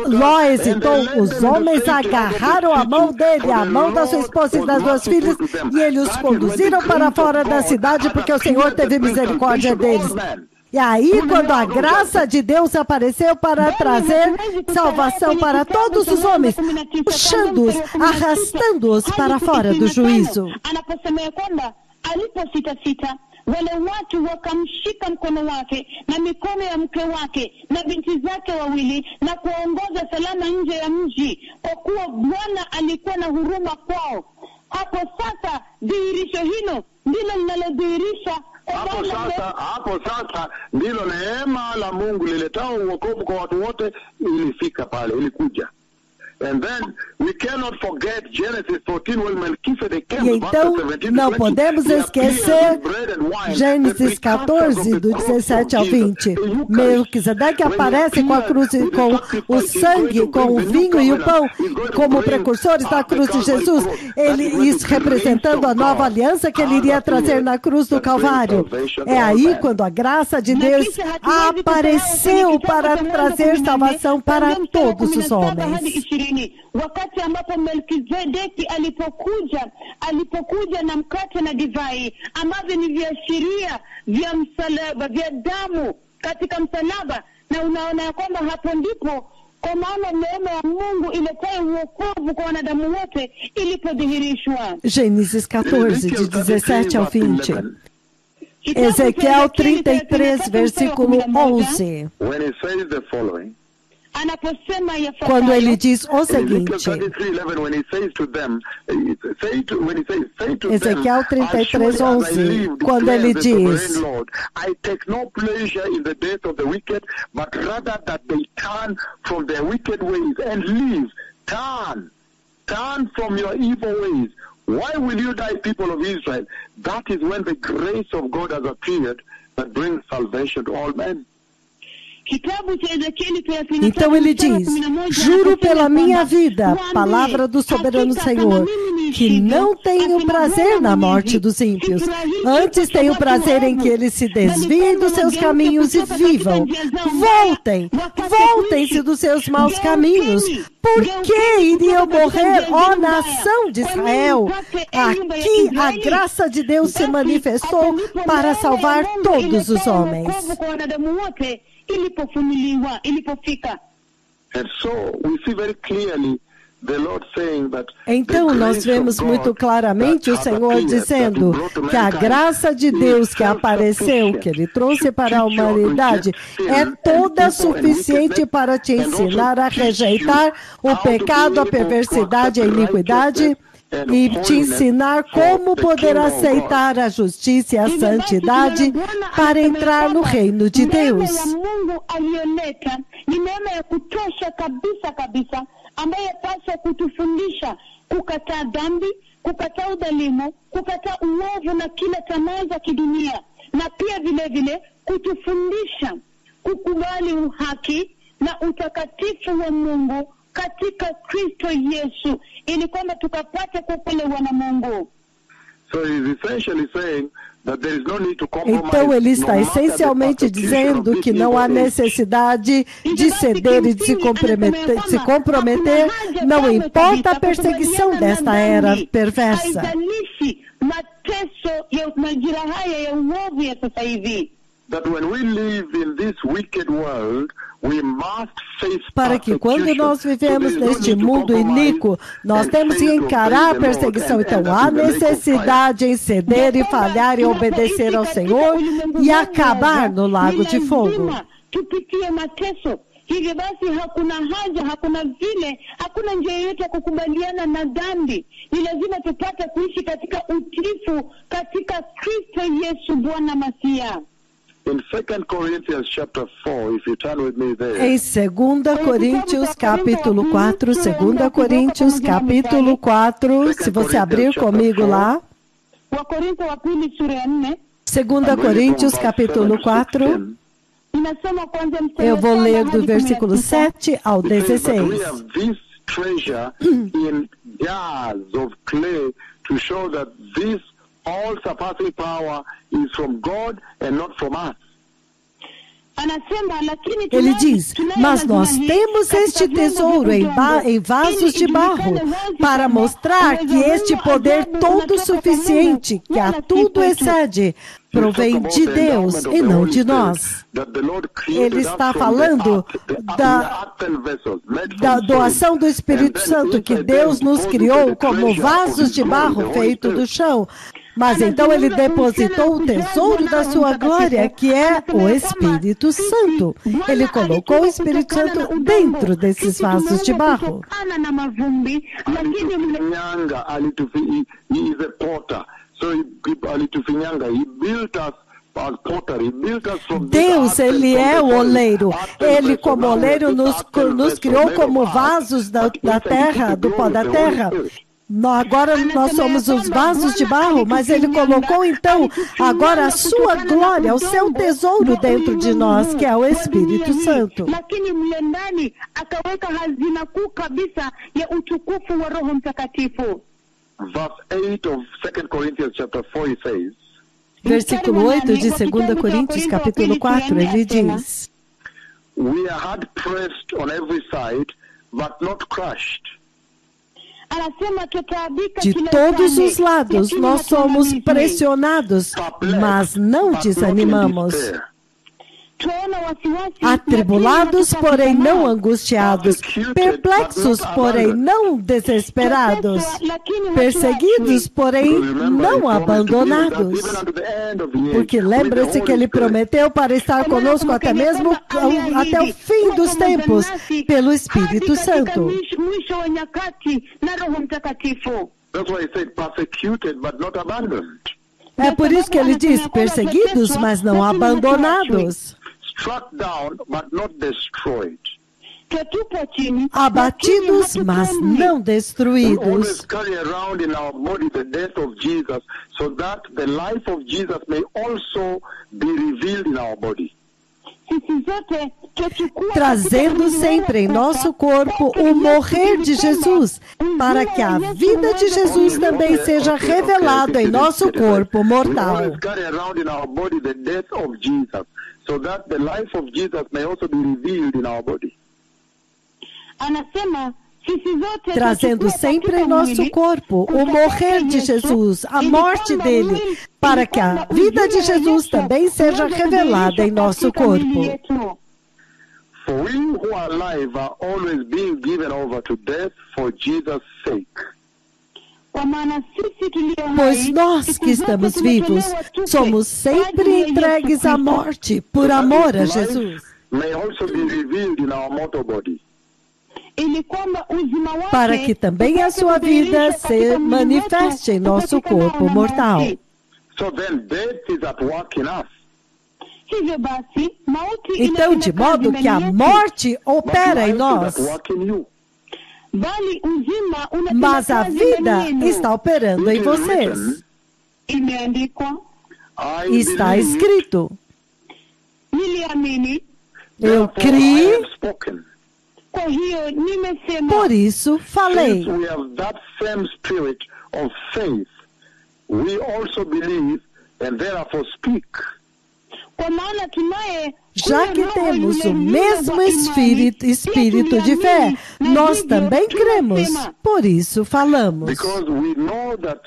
[SPEAKER 2] Ló hesitou, os homens agarraram a mão dele, a mão da sua esposa e das duas filhas, e eles os conduziram para fora da cidade, porque o Senhor teve misericórdia deles. E aí, quando a graça de Deus apareceu para trazer salvação para todos os homens, puxando-os, arrastando-os para fora do juízo.
[SPEAKER 3] Wale watu wakamshika mkono wake na mikono ya mke wake na binti zake wawili na kuongoza salama nje ya mji, kwa kuwa Bwana alikuwa na huruma kwao. Hapo sasa dhihirisho hilo ndilo linalodhihirisha
[SPEAKER 4] hapo sasa ndilo neema la Mungu liletao uokovu kwa watu wote ilifika pale, ilikuja. And then we cannot forget Genesis 14 when Melchizedek came.
[SPEAKER 2] E então, não podemos esquecer Gênesis 14, do 17 ao 20. Melquisedeque aparece com a cruz, com o sangue, com o vinho e o pão, como precursores da cruz de Jesus. Isso representando a nova aliança que ele iria trazer na cruz do Calvário. É aí quando a graça de Deus apareceu para trazer salvação para todos os homens.
[SPEAKER 3] Wakati ambapo Melkizedeki alipokuja na mkate na divai ambavyo ni viashiria vya msalaba, vya damu katika msalaba, na unaona ya kwamba hapo ndipo kwa maana neema ya Mungu iletayo uokovu kwa wanadamu wote ilipodhihirishwa.
[SPEAKER 2] Gênesis 14, de 17 ao 20. Ezequiel 33, versículo 11. Quando ele diz o seguinte, Ezequiel 33, 11, quando ele diz:
[SPEAKER 4] I take no pleasure in the death of the wicked, but rather that they turn from their wicked ways and live. Turn from your evil ways. Why will you die, people of Israel? That is when the grace of God has appeared that brings salvation to all men.
[SPEAKER 2] Então ele diz: juro pela minha vida, palavra do soberano Senhor, que não tenho prazer na morte dos ímpios. Antes tenho prazer em que eles se desviem dos seus caminhos e vivam. Voltem-se dos seus maus caminhos. Por que iriam morrer, ó nação de Israel? Aqui a graça de Deus se manifestou para salvar todos os homens. Então nós vemos muito claramente o Senhor dizendo que a graça de Deus que apareceu, que Ele trouxe para a humanidade, é toda suficiente para te ensinar a rejeitar o pecado, a perversidade, a iniquidade, e te ensinar como poder aceitar a justiça e a santidade para entrar no reino de Deus.
[SPEAKER 3] Ambaye paswa kutufundisha kukataa dhambi, kukataa udhalimu, kukataa uovu na kila tamaa za kidunia, na pia vile vile kutufundisha kukubali uhaki na utakatifu wa Mungu katika Kristo Yesu, ili kwamba tukapate kuokolewa na Mungu.
[SPEAKER 4] So he's essentially saying that there is no need to compromise.
[SPEAKER 2] Então ele está essencialmente dizendo que não há necessidade de ceder e de se comprometer, não importa a perseguição desta era perversa.
[SPEAKER 4] That when we live in this wicked world, we must face
[SPEAKER 2] para que quando nós vivemos neste mundo iníquo, nós temos que encarar a perseguição. Então há necessidade em ceder e falhar e obedecer ao Senhor e acabar no lago de fogo.
[SPEAKER 3] Hivyo basi hakuna haja, hakuna njia yoyote ya kukubaliana na dhambi. Ni lazima tupate kuishi katika utiifu katika Kristo Yesu Bwana Masia.
[SPEAKER 4] In 2 Corinthians chapter 4, if you turn with me there.
[SPEAKER 2] Em 2 Coríntios capítulo 4, 2 Coríntios capítulo 4, se você abrir comigo lá. 2 Coríntios capítulo 4. Eu vou ler do versículo 7 ao 16.
[SPEAKER 4] All-surpassing power is from God and not from us.
[SPEAKER 2] Ele diz: mas nós temos este tesouro em vasos de barro para mostrar que este poder todo suficiente, que a tudo excede, provém de Deus e não de nós. Ele está falando da doação do Espírito Santo, que Deus nos criou como vasos de barro feito do chão. Mas então ele depositou o tesouro da sua glória, que é o Espírito Santo. Ele colocou o Espírito Santo dentro desses vasos de barro.
[SPEAKER 4] So he built us as pottery. He built us from
[SPEAKER 2] Deus, Ele é o oleiro. Ele, como oleiro, nos criou como vasos da terra, do pó da terra. Agora nós somos os vasos de barro, mas Ele colocou então agora a sua glória, o seu tesouro dentro de nós, que é o Espírito Santo.
[SPEAKER 3] Lakini mle ndani akaweka hazina kuu kabisa ya utukufu wa Roho Mtakatifu.
[SPEAKER 4] Verse 8 of 2 Corinthians chapter 4 he says,
[SPEAKER 2] Versículo 8 de 2 Coríntios, capítulo 4, ele diz:
[SPEAKER 4] We are hard pressed on every side, but not crushed.
[SPEAKER 2] De todos os lados nós somos pressionados, mas não desanimamos. Atribulados, porém não angustiados. Perplexos, porém não desesperados. Perseguidos, porém não abandonados. Porque lembra-se que Ele prometeu para estar conosco até mesmo até o fim dos tempos, pelo Espírito Santo.
[SPEAKER 4] That's why he said persecuted but not abandoned.
[SPEAKER 2] É por isso que ele diz, perseguidos, mas não abandonados.
[SPEAKER 4] Struck down but not destroyed.
[SPEAKER 2] Abatidos, mas não destruídos.
[SPEAKER 4] We always carry around in our body the death of Jesus, so that the life of Jesus may also be revealed in our body.
[SPEAKER 2] Trazendo sempre em nosso corpo o morrer de Jesus, para que a vida de Jesus também seja revelada em nosso corpo mortal. Trazendo sempre em nosso corpo o morrer de Jesus, a morte dele, para que a vida de Jesus também seja revelada em nosso corpo.
[SPEAKER 4] For we who are alive are always being given over to death for Jesus' sake.
[SPEAKER 2] Pois nós que estamos vivos, somos sempre entregues à morte por amor a Jesus.
[SPEAKER 4] May also be revealed in our mortal body.
[SPEAKER 2] Para que também a sua vida se manifeste em nosso corpo mortal.
[SPEAKER 4] So then death is at work in us.
[SPEAKER 2] Então, de modo que a morte opera em nós, mas a vida está operando em vocês. Está escrito: eu criei, por isso falei.
[SPEAKER 4] We also believe and therefore speak.
[SPEAKER 2] Já que temos o mesmo espírito de fé, nós também cremos, por isso falamos.
[SPEAKER 4] Because we know that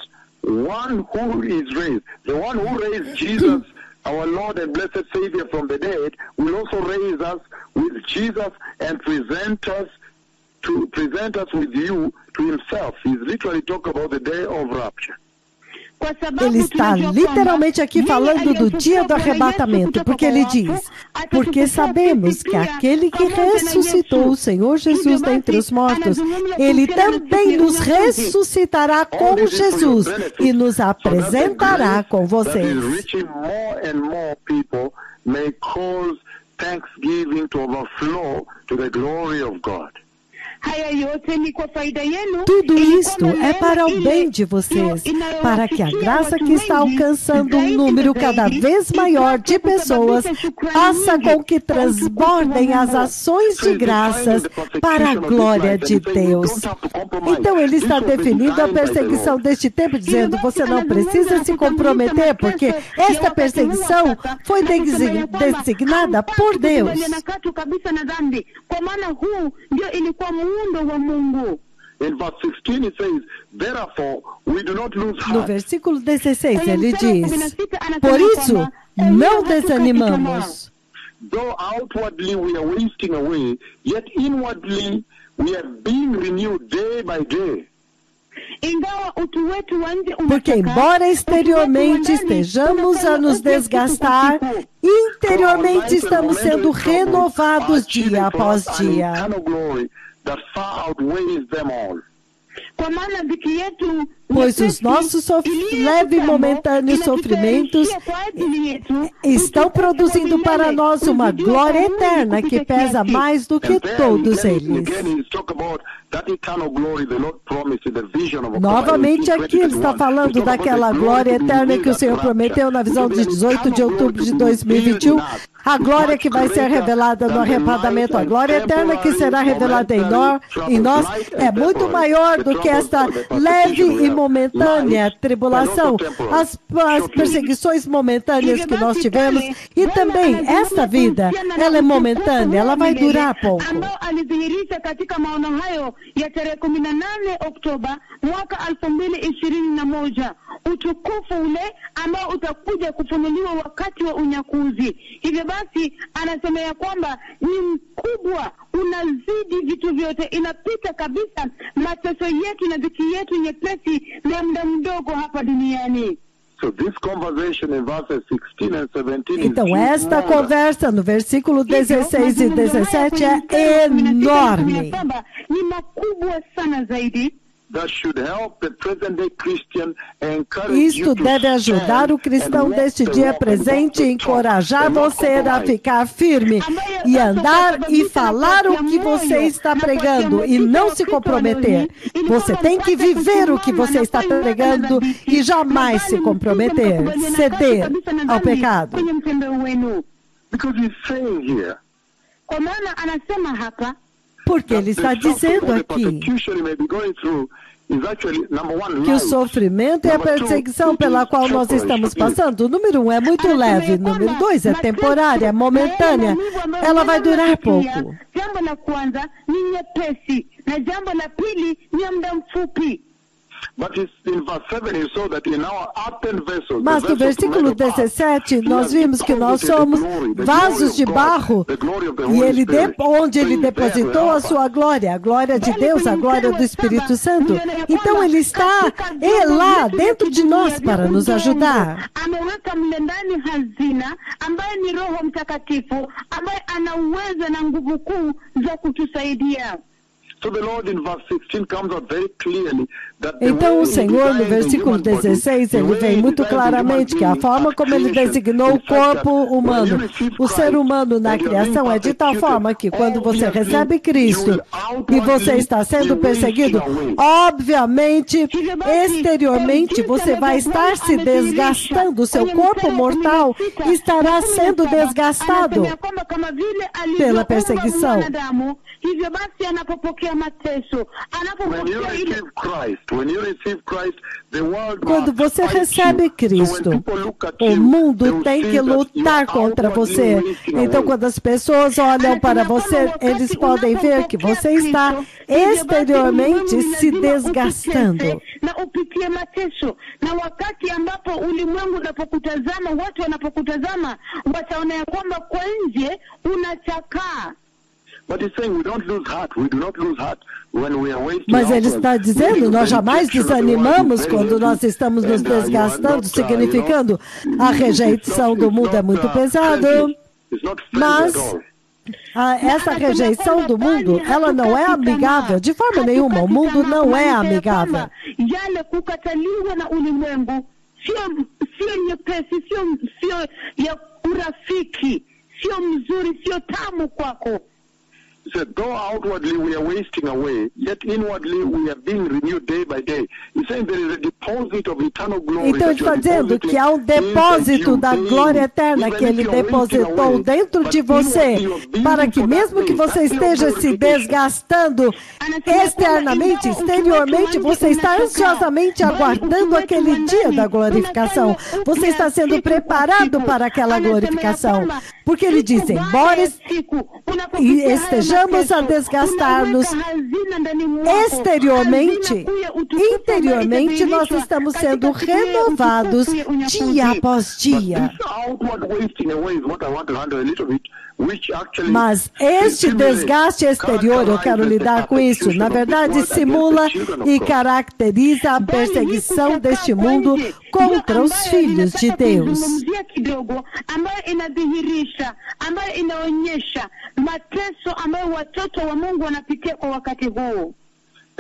[SPEAKER 4] one who is raised, the one who raised Jesus, our Lord and blessed Savior from the dead, will also raise us with Jesus and present us with you to himself. He's literally talking about the day of rapture.
[SPEAKER 2] Ele está literalmente aqui falando do dia do arrebatamento, porque ele diz: porque sabemos que aquele que ressuscitou o Senhor Jesus dentre os mortos, ele também nos ressuscitará com Jesus e nos apresentará com vocês. Tudo isto é para o bem de vocês, para que a graça que está alcançando um número cada vez maior de pessoas faça com que transbordem as ações de graças para a glória de Deus. Então ele está definindo a perseguição deste tempo, dizendo: você não precisa se comprometer, porque esta perseguição foi designada por Deus. No versículo 16 ele diz: por isso não desanimamos.
[SPEAKER 4] Though outwardly we are wasting away, yet inwardly we are being renewed day by day.
[SPEAKER 2] Porque embora exteriormente estejamos a nos desgastar, interiormente estamos sendo renovados dia após dia. pois os nossos leves e momentâneos sofrimentos estão produzindo para nós uma glória eterna que pesa mais do que todos eles. Novamente aqui ele está falando daquela glória eterna que o Senhor prometeu na visão de 18 de outubro de 2021, a glória que vai ser revelada no arrebatamento, a glória eterna que será revelada em nós é muito maior do que esta leve e momentânea tribulação, as perseguições momentâneas que nós tivemos, e também esta vida, ela é momentânea, ela vai durar pouco.
[SPEAKER 3] Alidhihirisha katika maono hayo ya tarehe 18 Oktoba mwaka 2021, utukufu ule ambao utakuja kufunuliwa wakati wa unyakuzi. Hivyo basi anasema ya kwamba ni mkubwa, unazidi vitu vyote, inapita kabisa mateso yetu na dhiki yetu nyepesi na muda mdogo hapa duniani.
[SPEAKER 4] So this conversation in verses 16 and 17
[SPEAKER 2] então, esta conversa no versículo 16 e 17 é enorme.
[SPEAKER 3] Ni makubwa sana zaidi.
[SPEAKER 2] Isto deve ajudar o cristão deste dia presente e encorajar você a ficar firme e andar e falar o que você está pregando e não se comprometer. Você tem que viver o que você está pregando e jamais se comprometer, ceder ao pecado. Porque ele está dizendo aqui que o sofrimento e a perseguição pela qual nós estamos passando, número 1, é muito leve, número 2, é temporária, é momentânea, ela vai durar pouco.
[SPEAKER 3] Jambo la kwanza ni nyepesi na jambo la pili ni muda mfupi.
[SPEAKER 2] Mas no versículo 17, nós vimos que nós somos vasos de barro, e onde ele depositou a sua glória, a glória de Deus, a glória do Espírito Santo. Então ele está lá dentro de nós para nos ajudar.
[SPEAKER 3] Ameweka mle ndani hazina ambaye ni Roho Mtakatifu, ambaye ana uwezo na nguvu kuu za kutusaidia.
[SPEAKER 2] Então o Senhor, no versículo 16, ele vem muito claramente que a forma como ele designou o corpo humano, o ser humano na criação, é de tal forma que quando você recebe Cristo e você está sendo perseguido, obviamente, exteriormente, você vai estar se desgastando, o seu corpo mortal estará sendo desgastado pela perseguição. Quando você recebe Cristo, o mundo tem que lutar contra você. Então, quando as pessoas olham para você, eles podem ver que você está exteriormente se desgastando. Na wakati ambapo ulimwengu unapokutazama, watu wanapokutazama, wataona ya kwamba kwa nje unachakaa. Mas ele está dizendo, nós jamais desanimamos quando nós estamos nos desgastando, significando a rejeição do mundo é muito pesado, mas essa rejeição do mundo, ela não é amigável, de forma nenhuma, o mundo não é amigável.
[SPEAKER 3] Yale kukataliwa na ulimwengu sio nyepesi, sio ya urafiki, sio mzuri, sio tamu kwako.
[SPEAKER 4] Said, though outwardly we are wasting away, yet inwardly we are being renewed day by day. He's saying there is a deposit of eternal glory.
[SPEAKER 2] Então ele está dizendo que há um depósito da glória eterna que ele depositou dentro de você, para que mesmo que você esteja se desgastando externamente, exteriormente, você está ansiosamente aguardando aquele dia da glorificação. Você está sendo preparado para aquela glorificação. Porque ele diz, embora estejamos a desgastar-nos exteriormente, interiormente nós estamos sendo renovados dia após dia. Mas este desgaste exterior, eu quero lidar com isso, na verdade simula e caracteriza a perseguição deste mundo contra os filhos de Deus.
[SPEAKER 3] Ambayo inaonyesha mateso ambayo watoto wa Mungu wanapitia kwa wakati huu.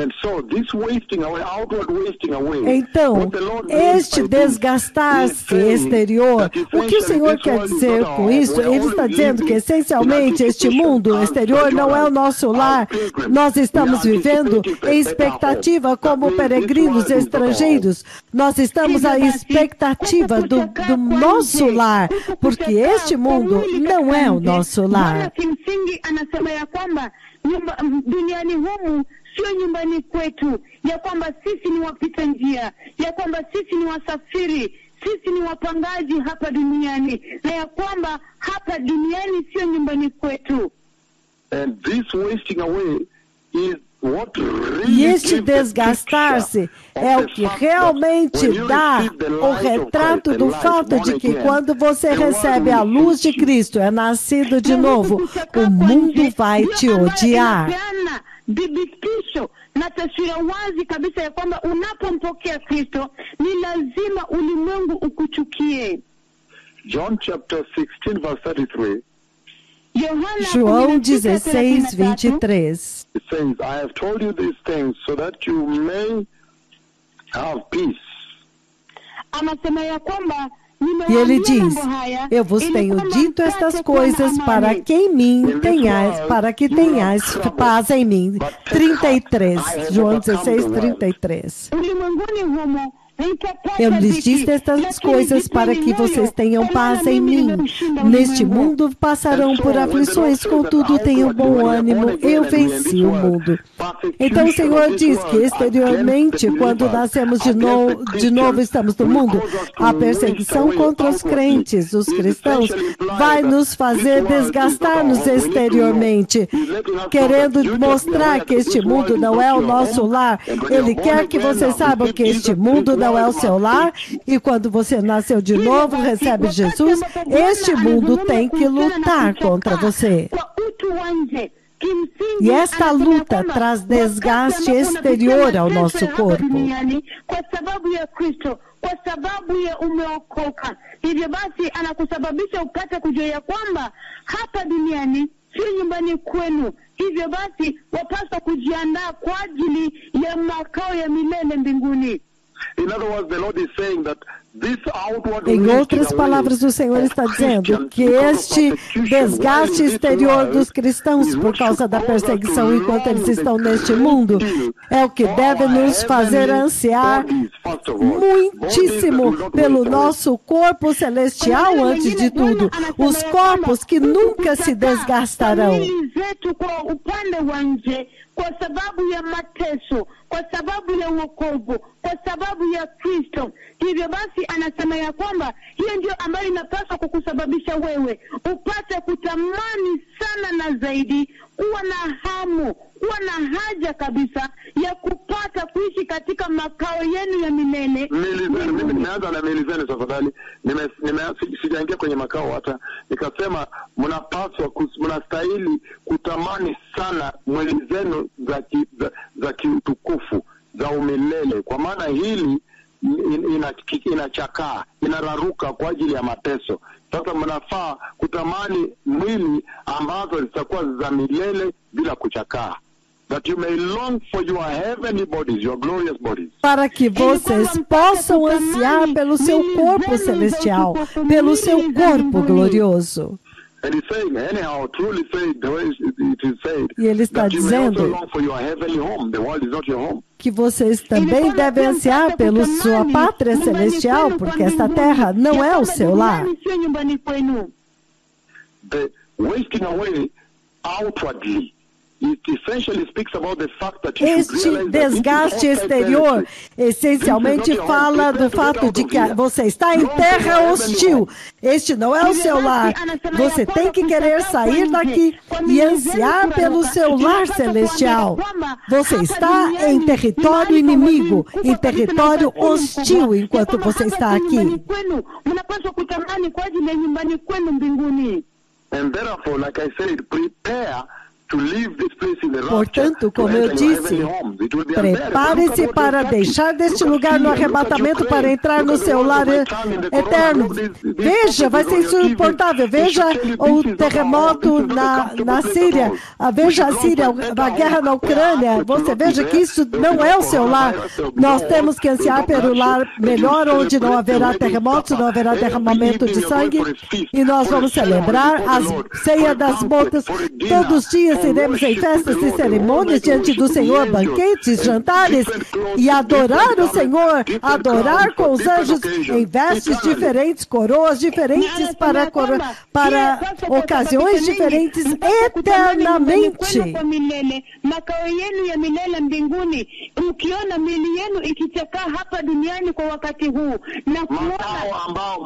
[SPEAKER 4] And so this wasting away, outward wasting away,
[SPEAKER 2] Então,
[SPEAKER 4] what the Lord means
[SPEAKER 2] este
[SPEAKER 4] by this
[SPEAKER 2] desgastar-se
[SPEAKER 4] is saying
[SPEAKER 2] exterior,
[SPEAKER 4] that
[SPEAKER 2] o que o Senhor
[SPEAKER 4] this
[SPEAKER 2] quer
[SPEAKER 4] world is
[SPEAKER 2] dizer
[SPEAKER 4] not
[SPEAKER 2] com
[SPEAKER 4] our
[SPEAKER 2] isso?
[SPEAKER 4] home.
[SPEAKER 2] Ele
[SPEAKER 4] We're
[SPEAKER 2] está
[SPEAKER 4] only
[SPEAKER 2] dizendo que,
[SPEAKER 4] living
[SPEAKER 2] essencialmente,
[SPEAKER 4] in
[SPEAKER 2] este mundo
[SPEAKER 4] anticipation
[SPEAKER 2] exterior não é o nosso lar. Nós estamos vivendo em expectativa como peregrinos estrangeiros. Nós estamos à expectativa do nosso lar, porque este mundo não é o nosso lar.
[SPEAKER 3] Kimsingi anasema ya kwamba duniani humu sio nyumbani kwetu, ya kwamba sisi ni wapita njia, ya kwamba sisi ni wasafiri, sisi ni wapangaji hapa duniani, na ya kwamba hapa duniani sio nyumbani kwetu.
[SPEAKER 4] And this wasting away is what really
[SPEAKER 2] E este
[SPEAKER 4] gives the
[SPEAKER 2] desgastar-se
[SPEAKER 4] picture
[SPEAKER 2] é
[SPEAKER 4] of
[SPEAKER 2] o
[SPEAKER 4] the
[SPEAKER 2] que
[SPEAKER 4] fact
[SPEAKER 2] realmente
[SPEAKER 4] that when you
[SPEAKER 2] dá
[SPEAKER 4] receive the
[SPEAKER 2] o
[SPEAKER 4] light of
[SPEAKER 2] retrato
[SPEAKER 4] Christ,
[SPEAKER 2] do
[SPEAKER 4] the light
[SPEAKER 2] fato
[SPEAKER 4] born
[SPEAKER 2] de que
[SPEAKER 4] again,
[SPEAKER 2] quando você
[SPEAKER 4] the world
[SPEAKER 2] recebe a
[SPEAKER 4] will
[SPEAKER 2] luz de
[SPEAKER 4] hate you.
[SPEAKER 2] Cristo, é nascido de novo, o mundo vai te odiar.
[SPEAKER 3] Dhibitisho na taswira wazi kabisa ya kwamba unapompokea Kristo ni lazima ulimwengu ukuchukie.
[SPEAKER 4] John chapter 16 verse 33.
[SPEAKER 2] João 16, 23.
[SPEAKER 4] It says, I have told you these things so that you may have peace.
[SPEAKER 3] Anasema ya kwamba
[SPEAKER 2] E ele diz, eu vos tenho dito estas coisas para que em mim tenhais, para que tenhais paz em mim. 33, João 16, 33.
[SPEAKER 3] ulimwenguni humo
[SPEAKER 2] Eu lhes disse estas coisas para que vocês tenham paz em mim. Neste mundo passarão por aflições, contudo tenham bom ânimo, eu venci o mundo. Então o Senhor diz que exteriormente, quando nascemos de novo estamos no mundo, a perseguição contra os crentes, os cristãos, vai nos fazer desgastar-nos exteriormente, querendo mostrar que este mundo não é o nosso lar. Ele quer que vocês saibam que este mundo não é o seu lar, e quando você nasceu de novo, recebe Jesus, este mundo tem que lutar contra você. E esta luta traz desgaste exterior ao nosso corpo.
[SPEAKER 3] Kwa sababu ya Kristo, kwa sababu ya umeokoka. Hivyo basi anakusababisha upate kujua ya kwamba hapa duniani sio nyumbani kwenu. Hivyo basi wapaswa kujiandaa kwa ajili ya makao ya milele mbinguni.
[SPEAKER 4] In other words, the Lord is saying that this outward
[SPEAKER 2] Em outras palavras, o Senhor está dizendo que este desgaste exterior dos cristãos por causa da perseguição enquanto eles estão neste mundo é o que deve nos fazer ansiar muitíssimo pelo nosso corpo celestial antes de tudo, os corpos que nunca se desgastarão.
[SPEAKER 3] Kwa sababu ya mateso, kwa sababu ya wokovu, kwa sababu ya Kristo. Hivyo basi anasema ya kwamba hiyo ndio ambayo inapaswa kukusababisha wewe upate kutamani sana na zaidi, kuwa na hamu, kuwa na haja kabisa ya kupata kuishi katika makao yenu ya milele.
[SPEAKER 4] Mimi nimeanza na Melizeni tafadhali. Sijaingia kwenye makao hata. Nikasema mnastahili kutamani sana mwili zenu za kiutukufu, za umilele, kwa maana hili inachakaa, inararuka kwa ajili ya mateso. Sasa mnafaa kutamani mwili ambazo zitakuwa za milele bila kuchakaa. That you may long for your heavenly bodies, your glorious bodies.
[SPEAKER 2] Para que vocês possam ansiar pelo seu corpo celestial, pelo seu corpo glorioso.
[SPEAKER 4] And he's saying, anyhow, truly said, the way it is said,
[SPEAKER 2] E ele está dizendo que vocês também devem ansiar pela sua pátria celestial, porque esta terra não é o seu lar.
[SPEAKER 4] The wasting away outwardly.
[SPEAKER 2] Este desgaste exterior essencialmente fala do fato de que você está em terra hostil. Este não é o seu lar. Você tem que querer sair daqui e ansiar pelo seu lar celestial. Você está em território inimigo, em território hostil enquanto você está aqui.
[SPEAKER 4] And therefore, like I said, prepare
[SPEAKER 2] Portanto, como eu disse, prepare-se para deixar deste lugar no arrebatamento para entrar no seu lar eterno. Veja, vai ser insuportável. Veja o terremoto na Síria. Veja a Síria, a guerra na Ucrânia. Você veja que isso não é o seu lar. Nós temos que ansiar pelo lar melhor, onde não haverá terremotos, não haverá derramamento de sangue. E nós vamos celebrar a ceia das bodas. Todos os dias iremos em festas e cerimônias diante do Senhor, banquetes, jantares, e adorar o Senhor, adorar com os anjos em vestes diferentes, coroas diferentes para ocasiões diferentes eternamente.
[SPEAKER 3] Makao yenu ya milele mbinguni, ukiona miili yenu ikichakaa hapa duniani kwa wakati huu, na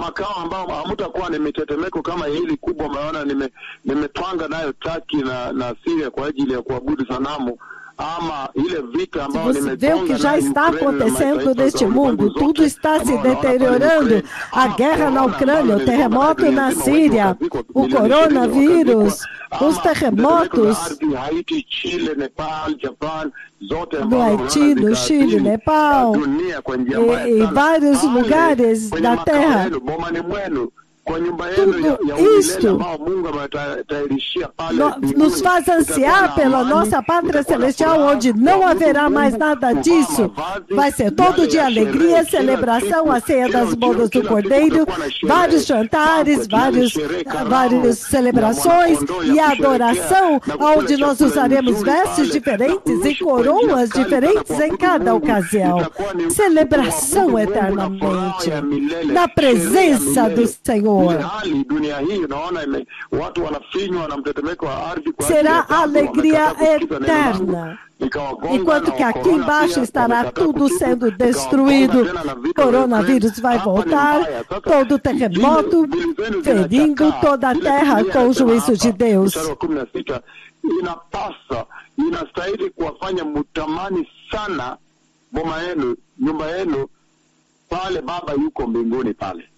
[SPEAKER 4] makao ambao hamtakuwa ni mitetemeko kama hili kubwa umeona nimetwanga nayo Turkey na Syria kwa ajili ya kuabudu sanamu.
[SPEAKER 2] Você vê o que já está acontecendo neste mundo, tudo está se deteriorando. A guerra na Ucrânia, o terremoto na Síria, o coronavírus, os terremotos no Haiti, no Chile, Nepal, e vários lugares da Terra. Tudo isto nos faz ansiar pela nossa pátria celestial, onde não haverá mais nada disso. Vai ser todo dia alegria, celebração, a ceia das bodas do Cordeiro, vários jantares, várias celebrações e adoração, onde nós usaremos vestes diferentes e coroas diferentes em cada ocasião. Celebração eternamente, na presença do Senhor. Será alegria eterna. Enquanto que aqui embaixo estará tudo sendo destruído, o coronavírus vai voltar, todo terremoto ferindo toda a terra com o juízo de Deus.
[SPEAKER 4] Inastahili kuwafanya mutamani sana boma yenu, nyumba yenu pale Baba yuko mbinguni pale.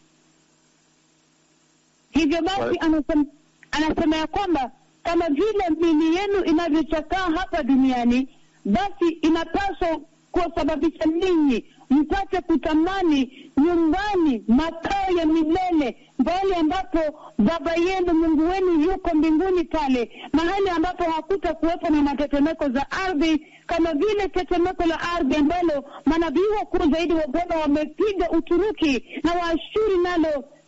[SPEAKER 3] Hivyo basi anasema ya kwamba kama vile miili yenu inavyochakaa hapa duniani, basi inapaswa kuwasababisha ninyi mpate kutamani nyumbani, makao ya milele, pale ambapo Baba yenu Mungu wenu yuko mbinguni pale, mahali ambapo hakuta kuwepo na matetemeko za ardhi, kama vile tetemeko la ardhi ambalo manabii wakuu zaidi wa Bwana wamepiga Uturuki na Waashuri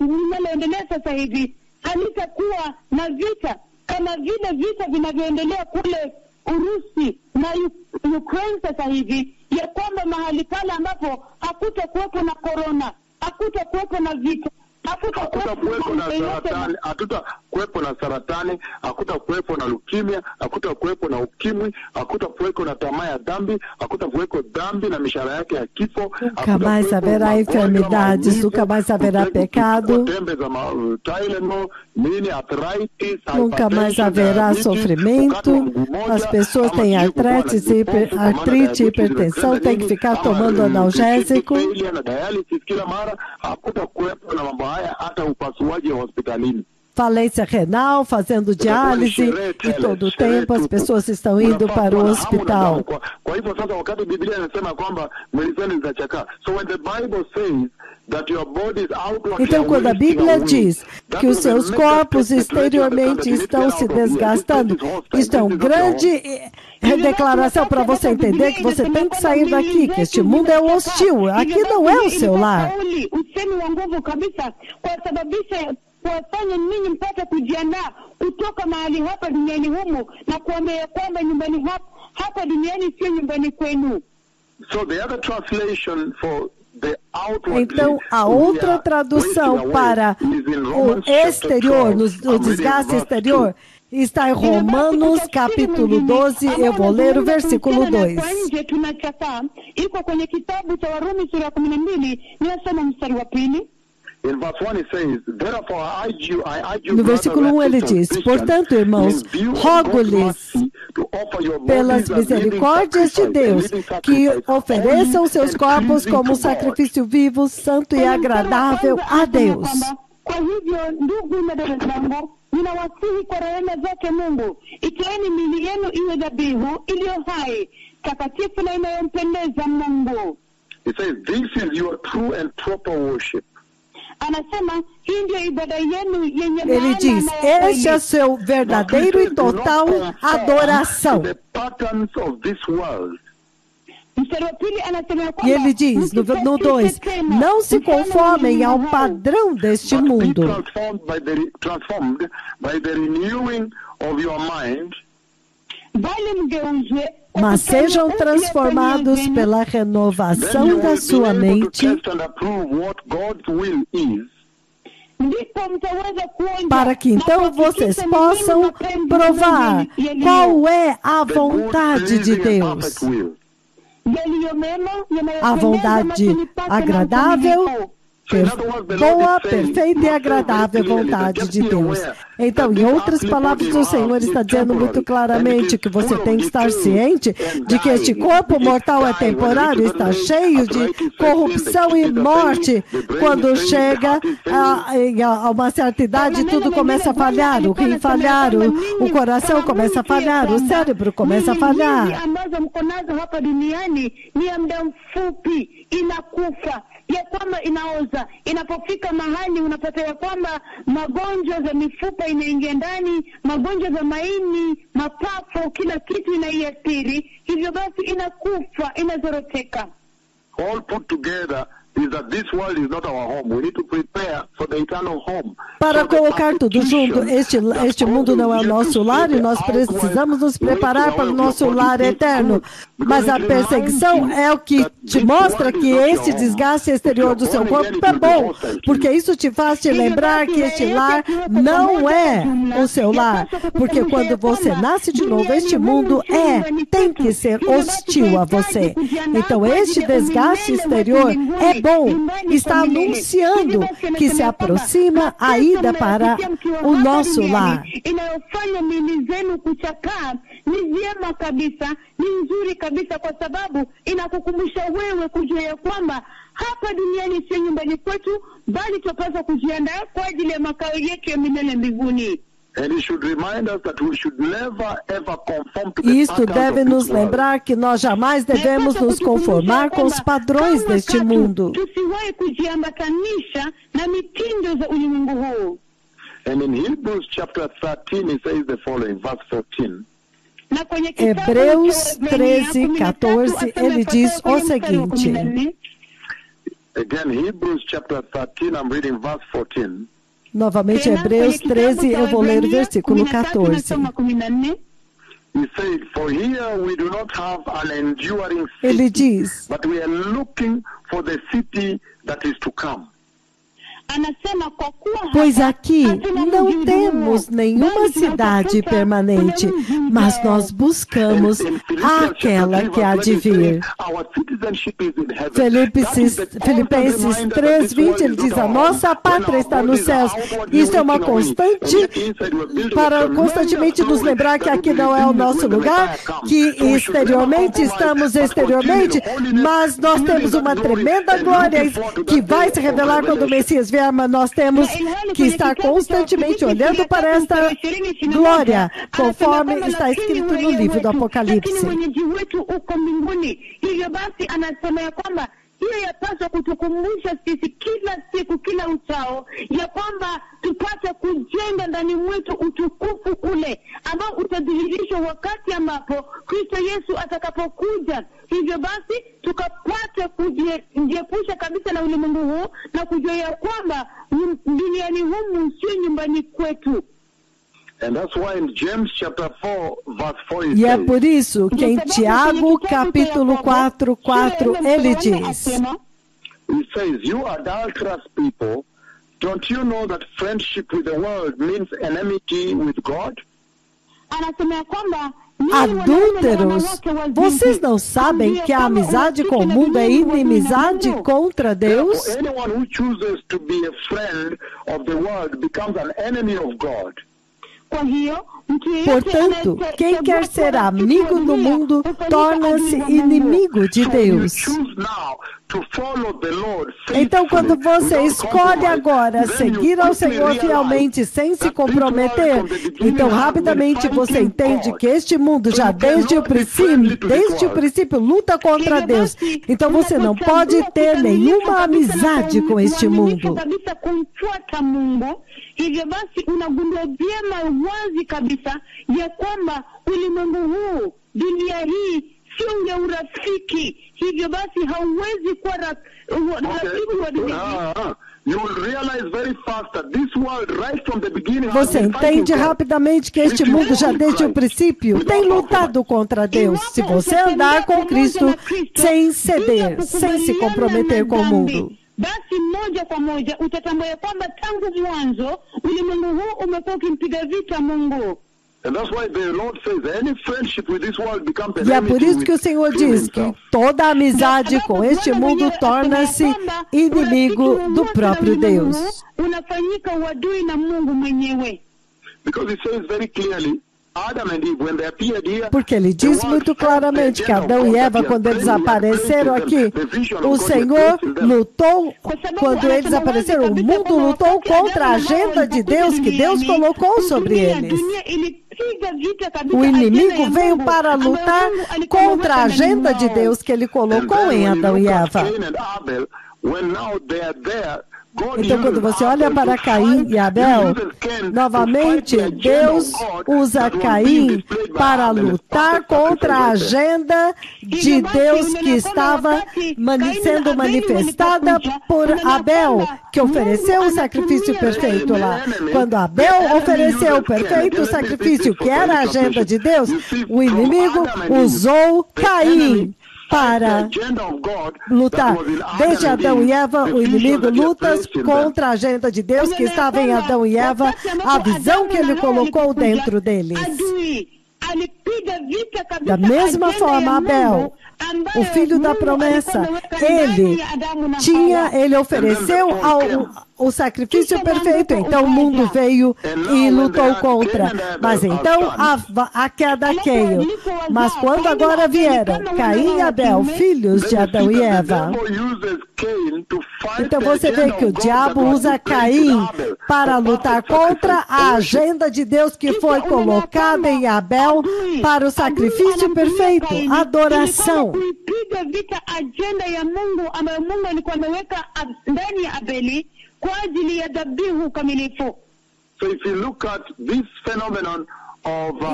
[SPEAKER 3] linaloendelea sasa hivi. Halitakuwa na vita kama vile vita vinavyoendelea kule Urusi na Ukraine sasa hivi, ya kwamba mahali pale ambapo hakuta kuwepo na corona, hakuta kuwepo na vita, hakuta kuwepo na saratani, hakuta kuwepo na leukemia, hakuta kuwepo na ukimwi, hakuta kuwepo na tamaa ya dhambi, hakuta kuwepo dhambi na mishahara yake ya kifo.
[SPEAKER 2] Nunca mais haverá enfermidades, nunca mais haverá pecado, nunca mais haverá sofrimento. As pessoas têm artrite, hipertensão, têm que ficar tomando analgésico. Falência renal, fazendo diálise, e todo o tempo as pessoas estão indo para o hospital. Então, quando a Bíblia diz que os seus corpos exteriormente estão se desgastando, isto é uma grande declaração para você entender que você tem que sair daqui, que este mundo é hostil, aqui não é o seu lar. Kuwafanya ninyi mpate kujiandaa kutoka mahali hapa duniani humu na kuambia kwamba nyumbani hapa duniani sio nyumbani kwenu. Então, a outra tradução para o exterior, o desgaste exterior, está em Romanos capítulo 12, eu vou ler o versículo 2.
[SPEAKER 3] Iko kwenye kitabu cha Warumi sura 12, ninasoma mstari wa 2.
[SPEAKER 2] No versículo 1 ele diz: portanto, irmãos, rogo-lhes pelas misericórdias de Deus que ofereçam seus corpos como sacrifício vivo, santo e agradável a Deus.
[SPEAKER 3] Kwa hivyo ndugu na dada zangu, ninawasihi kwa rehema zake Mungu, itoeni miili yenu iwe dhabihu iliyo hai, takatifu na inayompendeza Mungu.
[SPEAKER 4] It says, this is your true and proper worship.
[SPEAKER 3] Anasema hii ndio ibada yenu yenye
[SPEAKER 2] Ele
[SPEAKER 3] maana
[SPEAKER 2] diz,
[SPEAKER 3] na ya
[SPEAKER 2] este é
[SPEAKER 3] kweli.
[SPEAKER 2] seu verdadeiro e total adoração.
[SPEAKER 4] The patterns of this world.
[SPEAKER 3] Mstari wa pili anasema ya
[SPEAKER 2] E
[SPEAKER 3] kwamba
[SPEAKER 2] ele diz, no 2, não se conformem ao padrão deste
[SPEAKER 4] But be
[SPEAKER 2] mundo,
[SPEAKER 4] transformed by the renewing of your mind,
[SPEAKER 3] bali mgeuzwe
[SPEAKER 2] mas sejam transformados pela
[SPEAKER 4] then
[SPEAKER 2] renovação
[SPEAKER 4] you
[SPEAKER 2] da
[SPEAKER 4] will
[SPEAKER 2] sua
[SPEAKER 4] be able to
[SPEAKER 2] mente,
[SPEAKER 4] test and approve what God's will is.
[SPEAKER 3] ndipo mtaweza kuonja
[SPEAKER 2] para que então
[SPEAKER 3] na
[SPEAKER 2] vocês
[SPEAKER 3] kuhakikisha
[SPEAKER 2] possam
[SPEAKER 3] ni nini mapenzi
[SPEAKER 2] provar
[SPEAKER 3] Mungu yaliyo-
[SPEAKER 2] qual é a
[SPEAKER 4] The good,
[SPEAKER 2] vontade de
[SPEAKER 4] pleasing, and
[SPEAKER 2] Deus.
[SPEAKER 4] perfect will.
[SPEAKER 3] yaliyo mema, yanayopendeza,
[SPEAKER 2] A vontade
[SPEAKER 3] mapenzi na
[SPEAKER 2] agradável,
[SPEAKER 3] ukamilifu.
[SPEAKER 2] boa, perfeita e agradável vontade de Deus. Então, em outras palavras, o Senhor está dizendo muito claramente que você tem que estar ciente de que este corpo mortal é temporário, está cheio de corrupção e morte. Quando chega a uma certa idade, tudo começa a falhar, o rim falhar, o coração começa a falhar, o cérebro começa a falhar.
[SPEAKER 3] Hizi ambazo mko nazo hapa duniani ni ya muda mfupi, inakufa, ya kwamba inaoza. Inapofika mahali unapata ya kwamba magonjwa za mifupa inaingia ndani, magonjwa za maini, mapafu, kila kitu inaiathiri. Hivyo basi inakufa, inazoroteka.
[SPEAKER 4] All put together is that this world is not our home. We need to prepare for the eternal home.
[SPEAKER 2] Para
[SPEAKER 4] So the
[SPEAKER 2] colocar tudo junto,
[SPEAKER 4] persecution
[SPEAKER 2] este
[SPEAKER 4] that
[SPEAKER 2] mundo não é o
[SPEAKER 4] causes
[SPEAKER 2] nosso
[SPEAKER 4] you to
[SPEAKER 2] lar e
[SPEAKER 4] see
[SPEAKER 2] nós
[SPEAKER 4] the outward
[SPEAKER 2] precisamos nos
[SPEAKER 4] way
[SPEAKER 2] preparar para o
[SPEAKER 4] of
[SPEAKER 2] nosso
[SPEAKER 4] your
[SPEAKER 2] lar
[SPEAKER 4] body
[SPEAKER 2] eterno.
[SPEAKER 4] is
[SPEAKER 2] Mas
[SPEAKER 4] good.
[SPEAKER 2] a
[SPEAKER 4] Because it
[SPEAKER 2] perseguição
[SPEAKER 4] reminds
[SPEAKER 2] é o que
[SPEAKER 4] that
[SPEAKER 2] te
[SPEAKER 4] this
[SPEAKER 2] mostra
[SPEAKER 4] world
[SPEAKER 2] que
[SPEAKER 4] is not
[SPEAKER 2] esse
[SPEAKER 4] your home.
[SPEAKER 2] desgaste exterior do seu
[SPEAKER 4] If you're
[SPEAKER 2] corpo
[SPEAKER 4] born
[SPEAKER 2] é
[SPEAKER 4] again, it will
[SPEAKER 2] bom,
[SPEAKER 4] be hostile to
[SPEAKER 2] porque
[SPEAKER 4] you.
[SPEAKER 2] isso te faz te lembrar que este lar não é o seu lar. Porque quando você nasce de novo, este mundo tem que ser hostil a você. Então, este desgaste exterior é bom, está anunciando que se aproxima a ida para o nosso lar.
[SPEAKER 3] Inayofanya miili zenu kuchakaa ni vyema kabisa, ni nzuri kabisa, kwa sababu inakukumbusha wewe kujua ya kwamba hapa duniani sio nyumbani kwetu, bali tupaswa kujiandaa kwa ajili ya makao yetu ya milele mbinguni.
[SPEAKER 4] And it should remind us that we should never ever conform to the
[SPEAKER 2] Isto
[SPEAKER 4] patterns
[SPEAKER 2] deve
[SPEAKER 4] of
[SPEAKER 2] nos
[SPEAKER 4] this world.
[SPEAKER 2] lembrar que nós jamais devemos nos conformar com os padrões deste mundo.
[SPEAKER 3] Tusiwahi kujiambatanisha na mitindo za ulimwengu huu.
[SPEAKER 4] And in Hebrews chapter 13, it says the following, verse 14.
[SPEAKER 3] Na kwenye kitabu
[SPEAKER 2] Hebreus
[SPEAKER 3] cha
[SPEAKER 2] 13:14, ele diz o seguinte.
[SPEAKER 4] Again, Hebrews chapter 13, I'm reading verse 14.
[SPEAKER 2] Novamente, Hebreus 13, eu vou ler o versículo 14.
[SPEAKER 4] He said, for here we do not have an enduring
[SPEAKER 2] Ele
[SPEAKER 4] city,
[SPEAKER 2] diz,
[SPEAKER 4] but we are looking for the city that is to come.
[SPEAKER 3] Anasema kwa kuwa
[SPEAKER 2] pois
[SPEAKER 3] hapa
[SPEAKER 2] aqui
[SPEAKER 3] hatuna
[SPEAKER 2] não
[SPEAKER 3] mji
[SPEAKER 2] temos
[SPEAKER 3] huo,
[SPEAKER 2] nenhuma
[SPEAKER 3] bali
[SPEAKER 2] cidade
[SPEAKER 3] tunatafuta
[SPEAKER 2] permanente,
[SPEAKER 3] ule mji
[SPEAKER 2] mas
[SPEAKER 3] ujao.
[SPEAKER 2] nós buscamos
[SPEAKER 4] In Philippians
[SPEAKER 2] aquela
[SPEAKER 4] chapter
[SPEAKER 2] que há
[SPEAKER 4] 3,
[SPEAKER 2] de
[SPEAKER 4] verse 20,
[SPEAKER 2] vir.
[SPEAKER 4] our citizenship is in heaven. That is the
[SPEAKER 2] Filipenses
[SPEAKER 4] constant reminder that this
[SPEAKER 2] 3:20,
[SPEAKER 4] world
[SPEAKER 2] ele
[SPEAKER 4] is
[SPEAKER 2] diz,
[SPEAKER 4] not
[SPEAKER 2] a
[SPEAKER 4] our
[SPEAKER 2] nossa
[SPEAKER 4] home.
[SPEAKER 2] pátria
[SPEAKER 4] When
[SPEAKER 2] está
[SPEAKER 4] our
[SPEAKER 2] nos
[SPEAKER 4] bodies are
[SPEAKER 2] céus.
[SPEAKER 4] outwardly
[SPEAKER 2] Isso é uma
[SPEAKER 4] wasting away,
[SPEAKER 2] constante
[SPEAKER 4] and yet inside we're building a
[SPEAKER 2] para
[SPEAKER 4] tremendous
[SPEAKER 2] constantemente nos
[SPEAKER 4] glory
[SPEAKER 2] lembrar que
[SPEAKER 4] that
[SPEAKER 2] aqui
[SPEAKER 4] will
[SPEAKER 2] não
[SPEAKER 4] be
[SPEAKER 2] é o
[SPEAKER 4] revealed
[SPEAKER 2] nosso
[SPEAKER 4] when the
[SPEAKER 2] lugar,
[SPEAKER 4] Messiah comes.
[SPEAKER 2] que
[SPEAKER 4] So we should never
[SPEAKER 2] exteriormente
[SPEAKER 4] compromise,
[SPEAKER 2] estamos
[SPEAKER 4] but
[SPEAKER 2] exteriormente,
[SPEAKER 4] continue in holiness,
[SPEAKER 2] mas nós
[SPEAKER 4] building
[SPEAKER 2] temos
[SPEAKER 4] that
[SPEAKER 2] uma
[SPEAKER 4] glory
[SPEAKER 2] tremenda
[SPEAKER 4] and
[SPEAKER 2] glória
[SPEAKER 4] looking forward to
[SPEAKER 2] que
[SPEAKER 4] that
[SPEAKER 2] vai
[SPEAKER 4] day
[SPEAKER 2] se
[SPEAKER 4] of
[SPEAKER 2] revelar quando o
[SPEAKER 4] revelation.
[SPEAKER 2] Messias vier, mas nós temos que estar constantemente olhando para esta glória, conforme está escrito no livro do Apocalipse.
[SPEAKER 3] Lakini mwenyeji wetu uko mbinguni. Hivyo basi anasema ya kwamba hiyo yapaswa kutukumbusha sisi kila siku, kila uchao, ya kwamba tupate kujenga ndani mwetu utukufu ule ambao utadhihirishwa wakati ambapo Kristo Yesu atakapokuja. Hivyo basi tukapate kujiepusha kabisa na ulimwengu huu na kujua ya kwamba duniani humu sio nyumbani kwetu.
[SPEAKER 4] And that's why in James chapter 4, verse 4, it
[SPEAKER 2] E é
[SPEAKER 4] says,
[SPEAKER 2] por isso que em Tiago, capítulo 4:4, ele diz,
[SPEAKER 4] it says, you adulterous people, don't you know that friendship with the world means enmity with God?
[SPEAKER 3] Anasema ya kwamba
[SPEAKER 2] adúlteros, vocês não sabem que a amizade com o mundo é inimizade contra Deus?
[SPEAKER 4] Therefore, anyone who chooses to be a friend of the world becomes an enemy of God.
[SPEAKER 2] Portanto, quem quer ser amigo do mundo torna-se inimigo de Deus.
[SPEAKER 4] Choose now to follow the Lord
[SPEAKER 2] Então, quando
[SPEAKER 4] faithfully,
[SPEAKER 2] você
[SPEAKER 4] without
[SPEAKER 2] escolhe
[SPEAKER 4] compromise,
[SPEAKER 2] agora
[SPEAKER 4] then
[SPEAKER 2] seguir
[SPEAKER 4] you
[SPEAKER 2] ao
[SPEAKER 4] quickly
[SPEAKER 2] Senhor
[SPEAKER 4] realize
[SPEAKER 2] fielmente, sem se
[SPEAKER 4] that this
[SPEAKER 2] comprometer,
[SPEAKER 4] world from the beginning
[SPEAKER 2] então
[SPEAKER 4] has been
[SPEAKER 2] rapidamente você
[SPEAKER 4] fighting
[SPEAKER 2] entende
[SPEAKER 4] God.
[SPEAKER 2] que este mundo
[SPEAKER 4] So
[SPEAKER 2] já
[SPEAKER 4] you
[SPEAKER 2] desde o
[SPEAKER 4] cannot be friendly to this world.
[SPEAKER 2] princípio luta contra
[SPEAKER 3] Hivyo
[SPEAKER 2] Deus.
[SPEAKER 3] basi,
[SPEAKER 2] Então você não pode
[SPEAKER 3] unapochagua
[SPEAKER 2] ter
[SPEAKER 3] kikamilifu
[SPEAKER 2] nenhuma
[SPEAKER 3] kabisa na
[SPEAKER 2] amizade com este
[SPEAKER 3] uaminifu
[SPEAKER 2] mundo.
[SPEAKER 3] kabisa kumfuata Mungu, hivyo basi unagundua vyema wazi kabisa ya kwamba ulimwengu huu, dunia hii sio ya urafiki. Hivyo basi hauwezi kuwa rafiki wa dunia hii.
[SPEAKER 4] You will realize very fast that this world, right from the beginning, has
[SPEAKER 2] Você
[SPEAKER 4] been fighting
[SPEAKER 2] entende
[SPEAKER 4] God.
[SPEAKER 2] rapidamente que este mundo já desde o princípio tem lutado contra Deus. Se você andar com Cristo sem ceder, sem se comprometer com o mundo.
[SPEAKER 3] Basi moja kwa moja utatambua ya kwamba tangu mwanzo ulimwengu huu umekuwa ukimpiga vita Mungu.
[SPEAKER 4] And that's why the Lord says any friendship with this world becomes
[SPEAKER 2] E é por isso que o Senhor diz que toda amizade com este mundo torna-se inimigo do próprio Deus.
[SPEAKER 3] Unafanyika uadui na Mungu mwenyewe.
[SPEAKER 4] Because it says very clearly, Adam and Eve, when they appeared here,
[SPEAKER 2] Porque ele diz muito claramente que Adão e Eva, quando eles apareceram aqui, o Senhor lutou, quando eles apareceram, o mundo lutou contra a agenda de Deus que Deus colocou sobre eles. O inimigo veio para lutar contra a agenda de Deus que ele colocou em Adão e Eva. Então, quando você olha para Caim e Abel, novamente, Deus usa Caim para lutar contra a agenda de Deus que estava sendo manifestada por Abel, que ofereceu o sacrifício perfeito lá. Quando Abel ofereceu o perfeito sacrifício, que era a agenda de Deus, o inimigo usou Caim para lutar. Desde Adão e Eva, o inimigo luta contra a agenda de Deus que estava em Adão e Eva, a visão que ele colocou dentro deles. Da mesma forma, Abel, o filho da promessa, ele ofereceu o sacrifício perfeito, então o mundo veio e lutou contra. Mas então a queda veio. Mas quando agora vieram Caim e Abel, filhos de Adão e Eva, então você vê que o diabo usa Caim para lutar contra a agenda de Deus que foi colocada em Abel para o sacrifício perfeito, adoração.
[SPEAKER 3] Kuipiga vita agenda ya Mungu ambayo Mungu alikuwa ameweka ndani ya Abeli kwa ajili ya dhabihu kamilifu.
[SPEAKER 4] So if you look at this phenomenon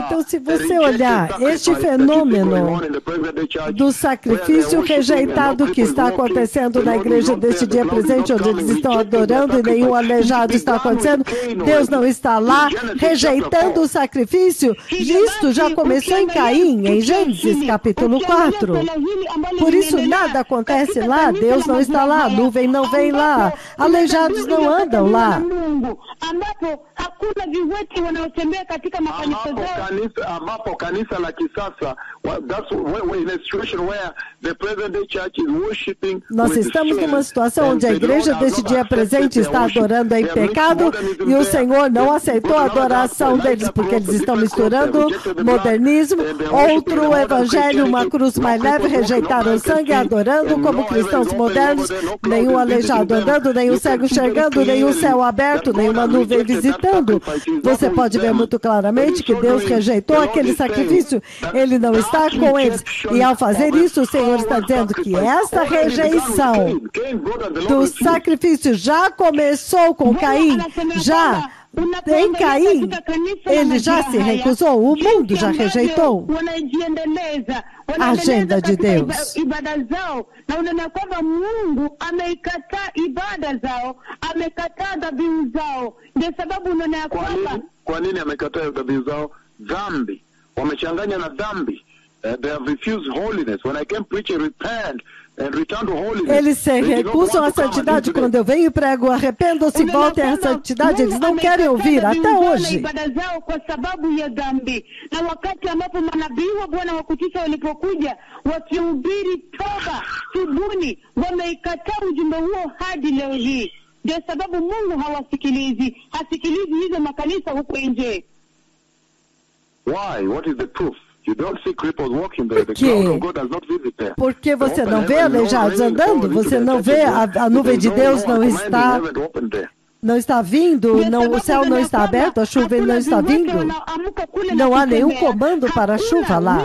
[SPEAKER 2] Então, se você olhar este fenômeno do sacrifício rejeitado que está acontecendo na igreja deste dia presente, onde eles estão adorando e nenhum aleijado está acontecendo, Deus não está lá rejeitando o sacrifício. Isto já começou em Caim, em Gênesis capítulo 4. Por isso nada acontece lá, Deus não está lá, a nuvem não vem lá, aleijados não andam lá.
[SPEAKER 4] Ambapo kanisa la kisasa, that's in a situation where the present day church is worshiping.
[SPEAKER 2] Nós estamos numa situação onde a igreja deste dia presente está adorando em pecado e o Senhor não aceitou a adoração deles porque eles estão misturando modernismo, outro evangelho, uma cruz mais leve, rejeitaram o sangue, adorando como cristãos modernos, nenhum aleijado andando, nenhum cego enxergando, nenhum céu aberto, nenhuma nuvem visitando. Você pode ver muito claramente que Deus rejeitou aquele sacrifício, Ele não está com eles. E ao fazer isso, o Senhor está dizendo que essa rejeição do sacrifício já começou com Caim, já em Caim, ele já se recusou, o mundo já rejeitou a agenda de Deus.
[SPEAKER 4] Kwa nini amekataa dhabihu zao? Dhambi. Wamechanganya na dhambi. They have refused holiness. When I came preaching, repent and return to holiness.
[SPEAKER 2] Eles se recusam à santidade. Quando eu venho e prego, arrependam-se e voltem à santidade. Eles não querem ouvir até hoje.
[SPEAKER 3] Kwa sababu ya dhambi. Na wakati ambapo manabii wa Bwana wa kutisha walipokuja wakihubiri toba, tubuni, wameikataa ujumbe huo hadi leo hii. Ndio sababu Mungu hasikilizi hizo makanisa huko nje.
[SPEAKER 4] Why? What is the proof? You don't see cripples walking there. The cloud of God does not visit there.
[SPEAKER 2] Porque você não vê aleijados andando? Você não vê a nuvem de Deus não está vindo? O céu não está aberto? A chuva não está vindo? Não há nenhum comando para a chuva lá.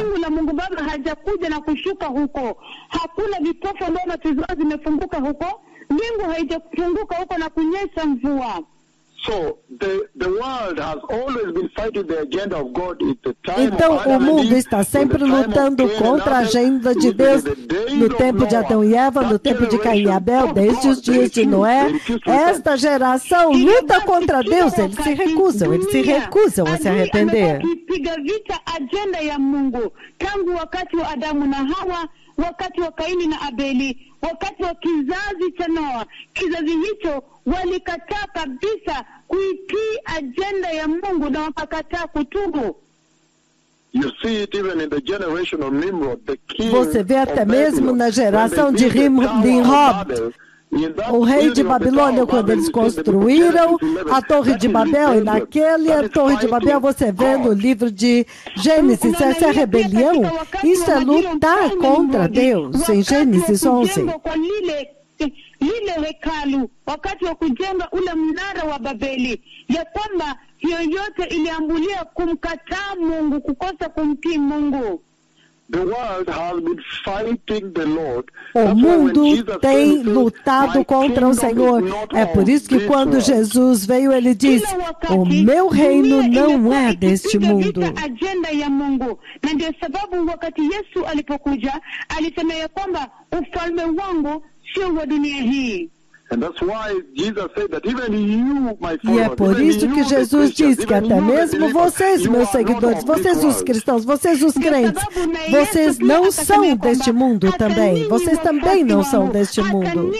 [SPEAKER 2] Então o mundo está sempre lutando contra a agenda de Deus no tempo de Adão e Eva, no tempo de Caim e Abel, desde os dias de Noé. Esta geração luta contra Deus, eles se recusam a se arrepender.
[SPEAKER 3] Wakati wa Kaini na Abeli, wakati wa kizazi cha Noa, kizazi hicho walikataa kabisa kuitii ajenda ya Mungu na wakakataa kutubu.
[SPEAKER 2] Você vê até mesmo na geração de Nimrod, o rei de Babilônia, quando eles construíram a Torre de Babel, e naquela Torre de Babel você vê no livro de Gênesis, essa é a rebelião, isso é lutar contra Deus, em Gênesis 11.
[SPEAKER 3] Lile hekalu wakati wa kujenga ule mnara wa Babeli, ya kwamba hiyo yote iliambulia kumkataa Mungu, kukosa kumtii Mungu.
[SPEAKER 2] O mundo tem lutado contra o Senhor. É por isso que quando Jesus veio, ele disse: o meu reino não é deste mundo.
[SPEAKER 3] Na ndio sababu wakati Yesu alipokuja alisema ya kwamba ufalme wangu sio wa dunia hii.
[SPEAKER 2] E é por isso que Jesus disse que até mesmo vocês, meus seguidores, vocês os cristãos, vocês os crentes, vocês não são deste mundo também. Vocês também não são deste mundo.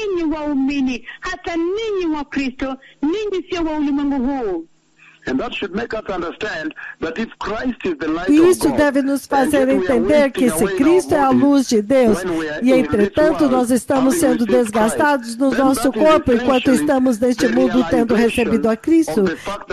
[SPEAKER 2] E isso deve nos fazer entender que se Cristo é a luz de Deus, e entretanto nós estamos sendo desgastados no nosso corpo enquanto estamos neste mundo tendo recebido a Cristo,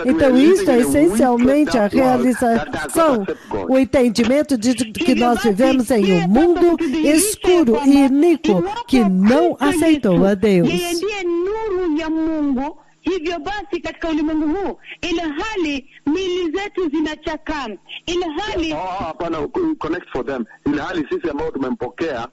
[SPEAKER 2] então isso é essencialmente a realização, o entendimento de que nós vivemos em um mundo escuro e iníquo que não aceitou a Deus.
[SPEAKER 3] Hivyo basi katika ulimwengu huu, ile hali mili zetu zinachakaa, ile hali
[SPEAKER 4] hapana connect for them, ile hali sisi ambao tumempokea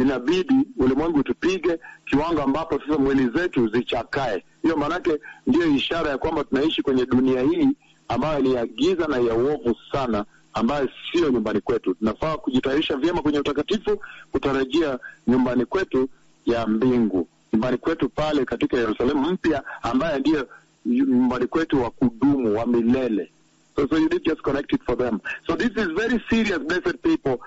[SPEAKER 4] inabidi ulimwengu tupige kiwango ambapo sasa mwili zetu zichakae. Hiyo maanake ndio ishara ya kwamba tunaishi kwenye dunia hii ambayo ni ya giza na ya uovu sana, ambayo sio nyumbani kwetu. Tunafaa kujitayarisha vyema kwenye utakatifu kutarajia nyumbani kwetu ya mbingu, nyumbani kwetu pale katika Yerusalemu mpya ambaye ndiyo nyumbani kwetu wa kudumu wa milele. So you did just connect it for them. So this is very serious, blessed people.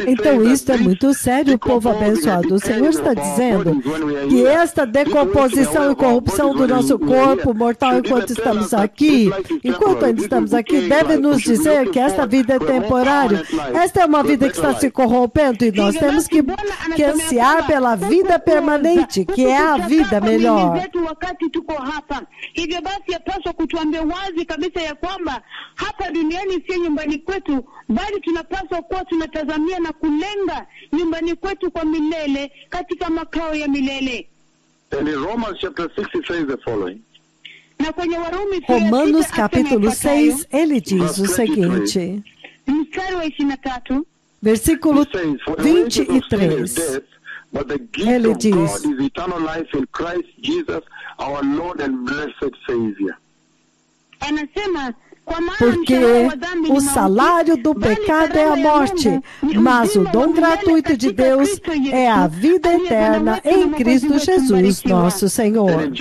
[SPEAKER 2] Então isso é muito sério, povo abençoado. O Senhor está dizendo que esta decomposição e corrupção do nosso corpo mortal enquanto estamos aqui, deve nos dizer que esta vida é temporária. Esta é uma vida que está se corrompendo e nós temos que ansiar pela vida permanente, que é a vida melhor.
[SPEAKER 3] Hapa duniani sio nyumbani kwetu, bali tunapaswa kuwa tunatazamia na kulenga nyumbani kwetu kwa milele, katika makao ya milele.
[SPEAKER 4] And in Romans chapter 6 it says the following.
[SPEAKER 3] Na kwenye Warumi
[SPEAKER 2] Romanos capítulo 6, ele diz o seguinte,
[SPEAKER 3] mstari wa 23,
[SPEAKER 2] versículo 23. Ele diz:
[SPEAKER 4] eternal life in Christ Jesus, our Lord and blessed Savior.
[SPEAKER 3] Anasema
[SPEAKER 2] porque o salário do pecado é a morte, mas o dom gratuito de Deus é a vida eterna em Cristo Jesus, nosso Senhor.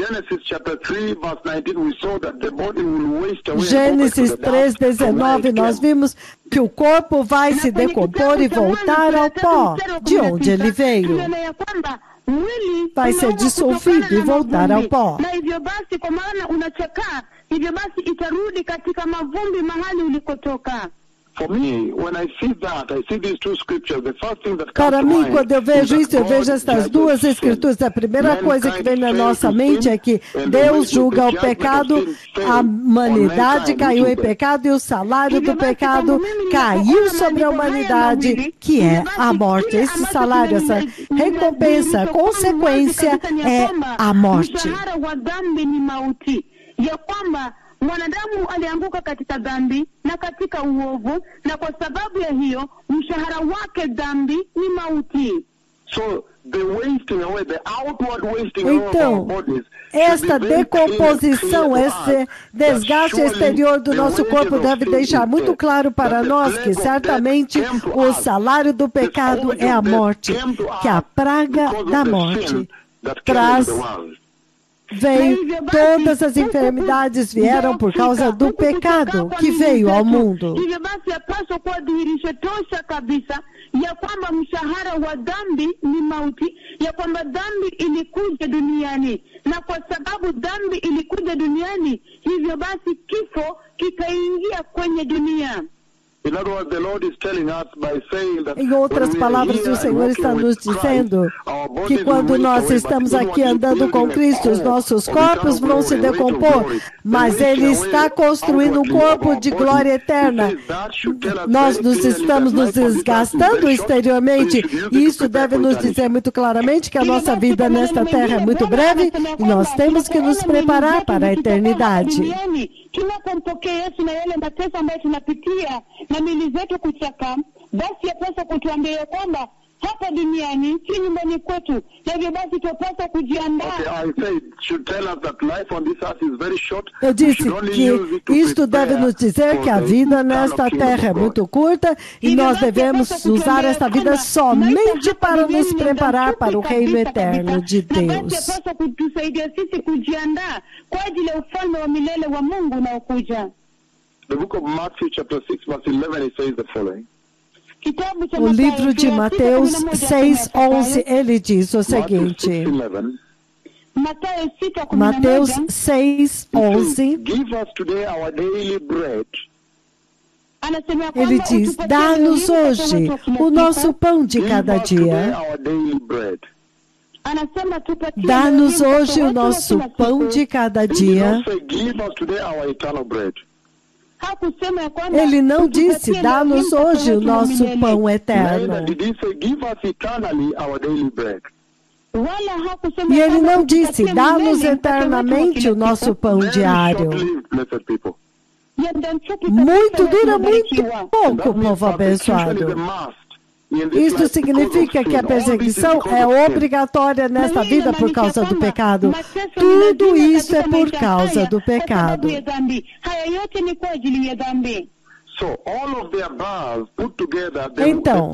[SPEAKER 2] Gênesis 3:19, nós vimos que o corpo vai se decompor e voltar ao pó, de onde ele veio. Vai ser dissolvido e voltar ao pó.
[SPEAKER 3] Hivyo basi itarudi katika mavumbi mahali ulikotoka.
[SPEAKER 4] For me, when I see that, I see these two scriptures. The first thing that comes
[SPEAKER 2] Para
[SPEAKER 4] to
[SPEAKER 2] mim,
[SPEAKER 4] mind
[SPEAKER 2] quando eu vejo
[SPEAKER 4] is
[SPEAKER 2] isso,
[SPEAKER 4] that
[SPEAKER 2] eu vejo
[SPEAKER 4] God
[SPEAKER 2] estas
[SPEAKER 4] judges
[SPEAKER 2] duas
[SPEAKER 4] sin.
[SPEAKER 2] escrituras. A primeira coisa que vem na
[SPEAKER 4] Mankind
[SPEAKER 2] nossa
[SPEAKER 4] failed to
[SPEAKER 2] mente é que
[SPEAKER 4] sin, and the
[SPEAKER 2] Deus
[SPEAKER 4] wages,
[SPEAKER 2] julga
[SPEAKER 4] the
[SPEAKER 2] o
[SPEAKER 4] judgment
[SPEAKER 2] pecado,
[SPEAKER 4] of sin fell
[SPEAKER 2] a
[SPEAKER 4] on
[SPEAKER 2] humanidade
[SPEAKER 4] mankind,
[SPEAKER 2] caiu
[SPEAKER 4] which
[SPEAKER 2] em
[SPEAKER 4] is death.
[SPEAKER 2] pecado e o salário do
[SPEAKER 3] Hivyo basi,
[SPEAKER 2] pecado
[SPEAKER 3] kwangu mimi
[SPEAKER 2] caiu
[SPEAKER 3] ninapoona
[SPEAKER 2] sobre a
[SPEAKER 3] maandiko haya
[SPEAKER 2] humanidade,
[SPEAKER 3] mawili,
[SPEAKER 2] que é
[SPEAKER 3] hivyo basi
[SPEAKER 2] a morte.
[SPEAKER 3] kile
[SPEAKER 2] Esse
[SPEAKER 3] ambacho
[SPEAKER 2] salário, essa recompensa,
[SPEAKER 3] kinadhihirishwa kwangu wazi
[SPEAKER 2] consequência
[SPEAKER 3] kabisa ni ya
[SPEAKER 2] é
[SPEAKER 3] kwamba
[SPEAKER 2] a morte.
[SPEAKER 3] mshahara wa dhambi ni mauti, ya kwamba mwanadamu alianguka katika dhambi na katika uovu, na kwa sababu ya hiyo mshahara wake dhambi ni mauti.
[SPEAKER 4] So the wasting away, the outward wasting away of our
[SPEAKER 2] Então,
[SPEAKER 4] bodies,
[SPEAKER 2] esta decomposição, esse desgaste exterior do nosso corpo deve deixar muito claro para nós que certamente o salário do pecado é a morte, que a praga da morte traz. Veio, todas as enfermidades vieram por causa do pecado que veio ao mundo.
[SPEAKER 3] Hivyo basi yapaswa kuwa dhihirisho tosha kabisa ya kwamba mshahara wa dhambi ni mauti, ya kwamba dhambi ilikuja duniani, na kwa sababu dhambi ilikuja duniani, hivyo basi kifo kikaingia kwenye dunia.
[SPEAKER 4] In other words, the Lord is telling us by saying that
[SPEAKER 2] Em outras palavras, o Senhor está nos dizendo que quando nós estamos aqui andando com Cristo, os nossos corpos vão se decompor, mas Ele está construindo um corpo de glória eterna. Nós estamos nos desgastando exteriormente, e isso deve nos dizer muito claramente que a nossa vida nesta terra é muito breve e nós temos que nos preparar para a eternidade.
[SPEAKER 3] Tunapompokea Yesu na yale mateso ambayo tunapitia na mili zetu kuchaka, basi yapaswa kutuambia kwamba hapa duniani si nyumbani kwetu, na hivyo basi tupaswa kujiandaa.
[SPEAKER 2] Eu disse que isto deve nos dizer que a vida nesta terra é muito curta e nós devemos usar esta vida somente para nos preparar para o reino eterno de Deus.
[SPEAKER 3] Yapaswa kutusaidia sisi kujiandaa kwa ajili ya ufalme wa milele wa Mungu unaokuja.
[SPEAKER 4] The book of Matthew chapter 6 verse 11, it says the following.
[SPEAKER 2] O livro de Mateus 6:11, ele diz o seguinte. Mateus 6:11.
[SPEAKER 4] Give us today our daily bread.
[SPEAKER 2] Ele diz: dá-nos hoje o nosso pão de cada dia. Dá-nos hoje o nosso pão de cada dia. Ele não disse, dá-nos hoje o nosso pão eterno. E ele não disse, dá-nos eternamente o nosso pão diário. Muito dura muito pouco, povo abençoado. Isto significa que a perseguição é obrigatória nesta vida por causa do pecado. Tudo isso é por causa do pecado. Então,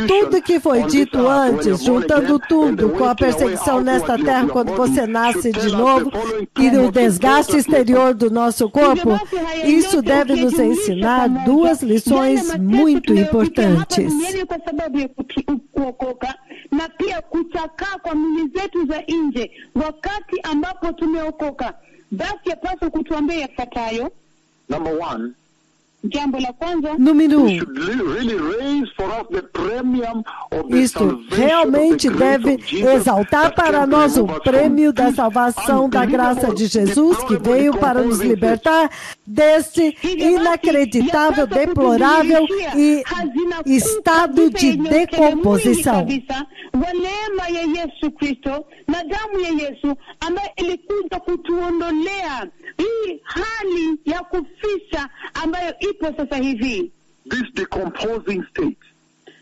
[SPEAKER 2] tudo que foi dito antes, juntando tudo com a perseguição nesta terra, quando você nasce de novo, e o desgaste exterior do nosso corpo, isso deve nos ensinar duas lições muito importantes.
[SPEAKER 3] Na pia kuchakaa kwa mili zetu za nje wakati ambapo tumeokoka. Basi yapaswa kutuambia yafuatayo.
[SPEAKER 4] Number one,
[SPEAKER 3] jambo la kwanza,
[SPEAKER 2] número 1, isto realmente deve exaltar para nós o prêmio da salvação da graça de Jesus, que veio para nos libertar deste inacreditável, deplorável e estado de decomposição.
[SPEAKER 3] Wa neema ya Yesu Kristo na damu ya Yesu ambaye ilikuja kutuondolea hii hali ya kufisha ambayo ipo sasa hivi.
[SPEAKER 4] This decomposing state.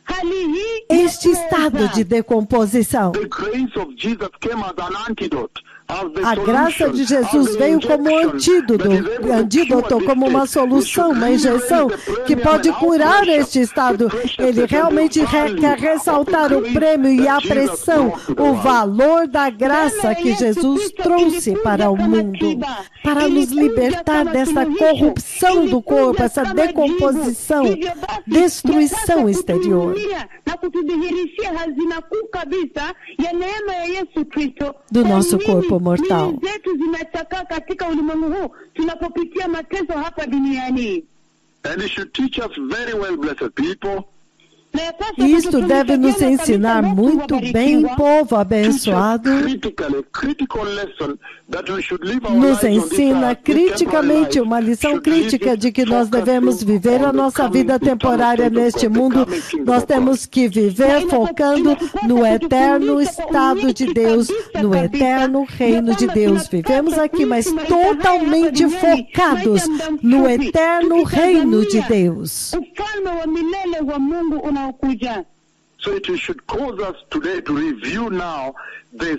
[SPEAKER 3] Hali hii,
[SPEAKER 2] este estado de decomposição.
[SPEAKER 4] The grace of Jesus came as an antidote.
[SPEAKER 2] A graça de Jesus veio como antídoto, como uma solução, uma injeção que pode curar este estado. Ele realmente quer ressaltar o prêmio e a pressão, o valor da graça que Jesus trouxe para o mundo, para nos libertar dessa corrupção do corpo, essa decomposição, destruição exterior. Do nosso corpo mortal.
[SPEAKER 4] And it should teach us very well, blessed people.
[SPEAKER 2] Isto deve nos ensinar muito bem, povo abençoado. Nos ensina criticamente, uma lição crítica de que nós devemos viver a nossa vida temporária neste mundo. Nós temos que viver focando no eterno estado de Deus, no eterno reino de Deus. Vivemos aqui, mas totalmente focados no eterno reino de Deus.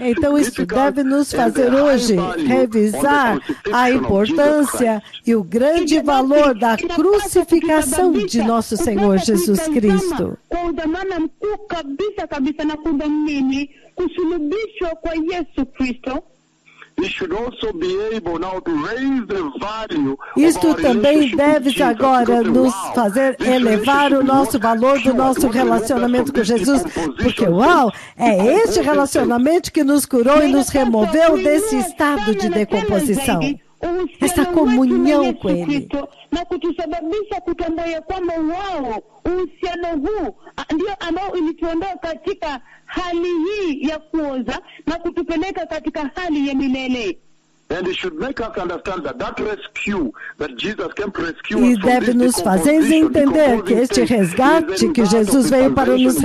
[SPEAKER 2] Então isso deve nos fazer hoje revisar a importância e o grande valor da crucificação de nosso Senhor Jesus Cristo. Isto também deve agora nos fazer elevar o nosso valor do nosso relacionamento com Jesus, porque, uau, é este relacionamento que nos curou e nos removeu desse estado de decomposição. Essa comunhão com Ele.
[SPEAKER 3] Na kutusababisha kutambua ya kwamba wao uhusiano huu ndio ambao ilituondoa katika hali hii ya kuoza na kutupeleka katika hali ya milele.
[SPEAKER 4] And it should make us understand that rescue that Jesus came to rescue
[SPEAKER 2] us. E deve nos fazer entender que este resgate que Jesus veio para nos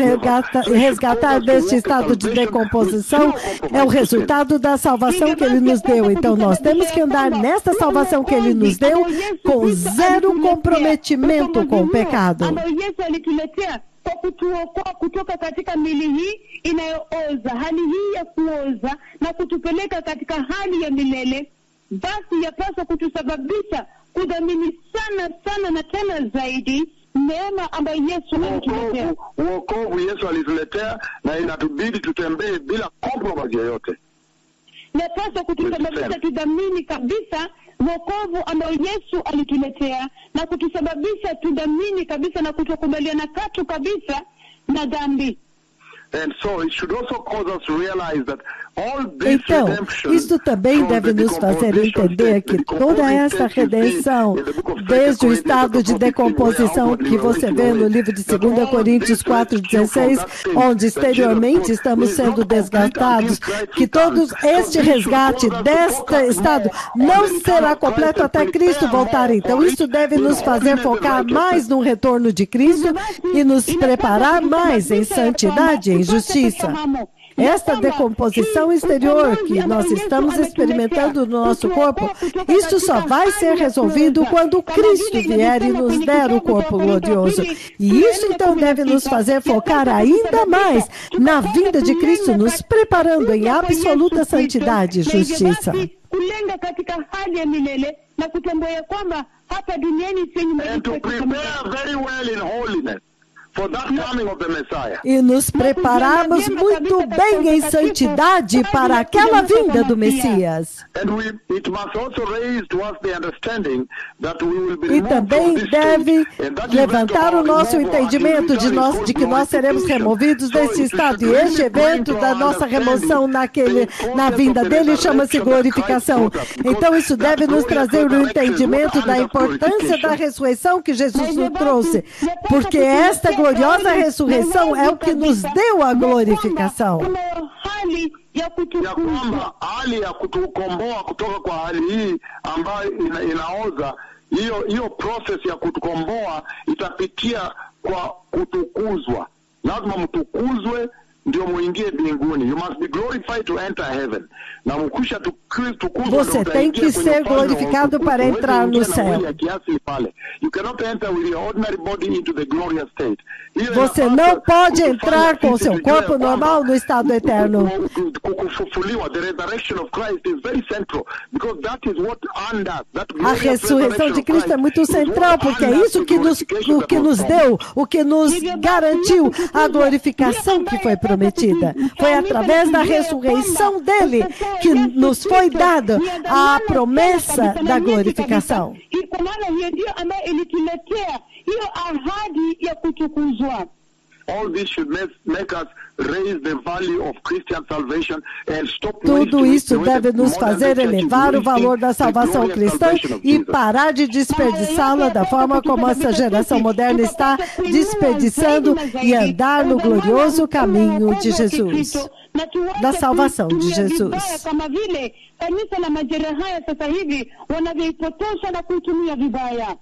[SPEAKER 2] resgatar deste estado de decomposição é o resultado da salvação que Ele nos deu. Então nós temos que andar nesta salvação que Ele nos deu com zero comprometimento com o pecado.
[SPEAKER 3] Kwa kutuokoa kutoka katika mili hii inayooza, hali hii ya kuoza na kutupeleka katika hali ya milele, basi yapaswa kutusababisha kudhamini sana na tena zaidi neema ambayo Yesu alituletea.
[SPEAKER 4] Wokovu Yesu alituletea na inatubidi tutembee bila compromise yoyote.
[SPEAKER 3] Yapaswa kutusababisha tudhamini kabisa wokovu ambao Yesu alituletea na kutusababisha tudhamini kabisa na kutokubaliana katu kabisa na dhambi.
[SPEAKER 4] And so it should also cause us to realize that all this
[SPEAKER 2] então, isto também deve nos fazer entender que toda essa redenção, desde o estado de decomposição que você vê no livro de 2 Coríntios 4:16, onde exteriormente estamos sendo desgastados, que todo este resgate deste estado não será completo até Cristo voltar. Então, isso deve nos fazer focar mais no retorno de Cristo e nos preparar mais em santidade e justiça. Esta decomposição exterior que nós estamos experimentando no nosso corpo, isso só vai ser resolvido quando Cristo vier e nos der o corpo glorioso. E isso então deve nos fazer focar ainda mais na vinda de Cristo, nos preparando em absoluta santidade e justiça.
[SPEAKER 4] And to prepare very well in holiness. For that coming of the Messiah.
[SPEAKER 2] E nos prepararmos muito bem em santidade para aquela vinda do Messias. E também deve levantar o nosso entendimento de que nós seremos removidos desse estado. E este evento da nossa remoção na vinda dele chama-se glorificação. Então isso deve nos trazer o entendimento da importância da ressurreição que Jesus nos trouxe. Porque esta gloriosa ressurreição é o que nos deu a glorificação.
[SPEAKER 4] Ya kwamba hali ya kutukomboa kutoka kwa hali hii ambayo inaoza, hiyo process ya kutukomboa itapitia kwa kutukuzwa. Lazima mtukuzwe ndio muingie mbinguni. You must be glorified to enter heaven. Na mkisha tukuzwa,
[SPEAKER 2] você tem que ser glorificado para entrar no céu. Você não pode entrar com seu corpo normal no estado eterno. A ressurreição de Cristo é muito central, porque é isso que nos deu, o que nos garantiu a glorificação que foi prometida. Foi através da ressurreição dele que nos foi dada a promessa da glorificação.
[SPEAKER 4] All this should make us raise the value of Christian salvation and stop
[SPEAKER 2] Tudo isso deve nos fazer elevar o valor da salvação cristã e parar de desperdiçá-la da forma como essa geração moderna está desperdiçando e andar no glorioso caminho de Jesus, da salvação de Jesus.
[SPEAKER 3] Kama vile kanisa la majira haya sasa hivi wanavyoipotosha na kuitumia vibaya.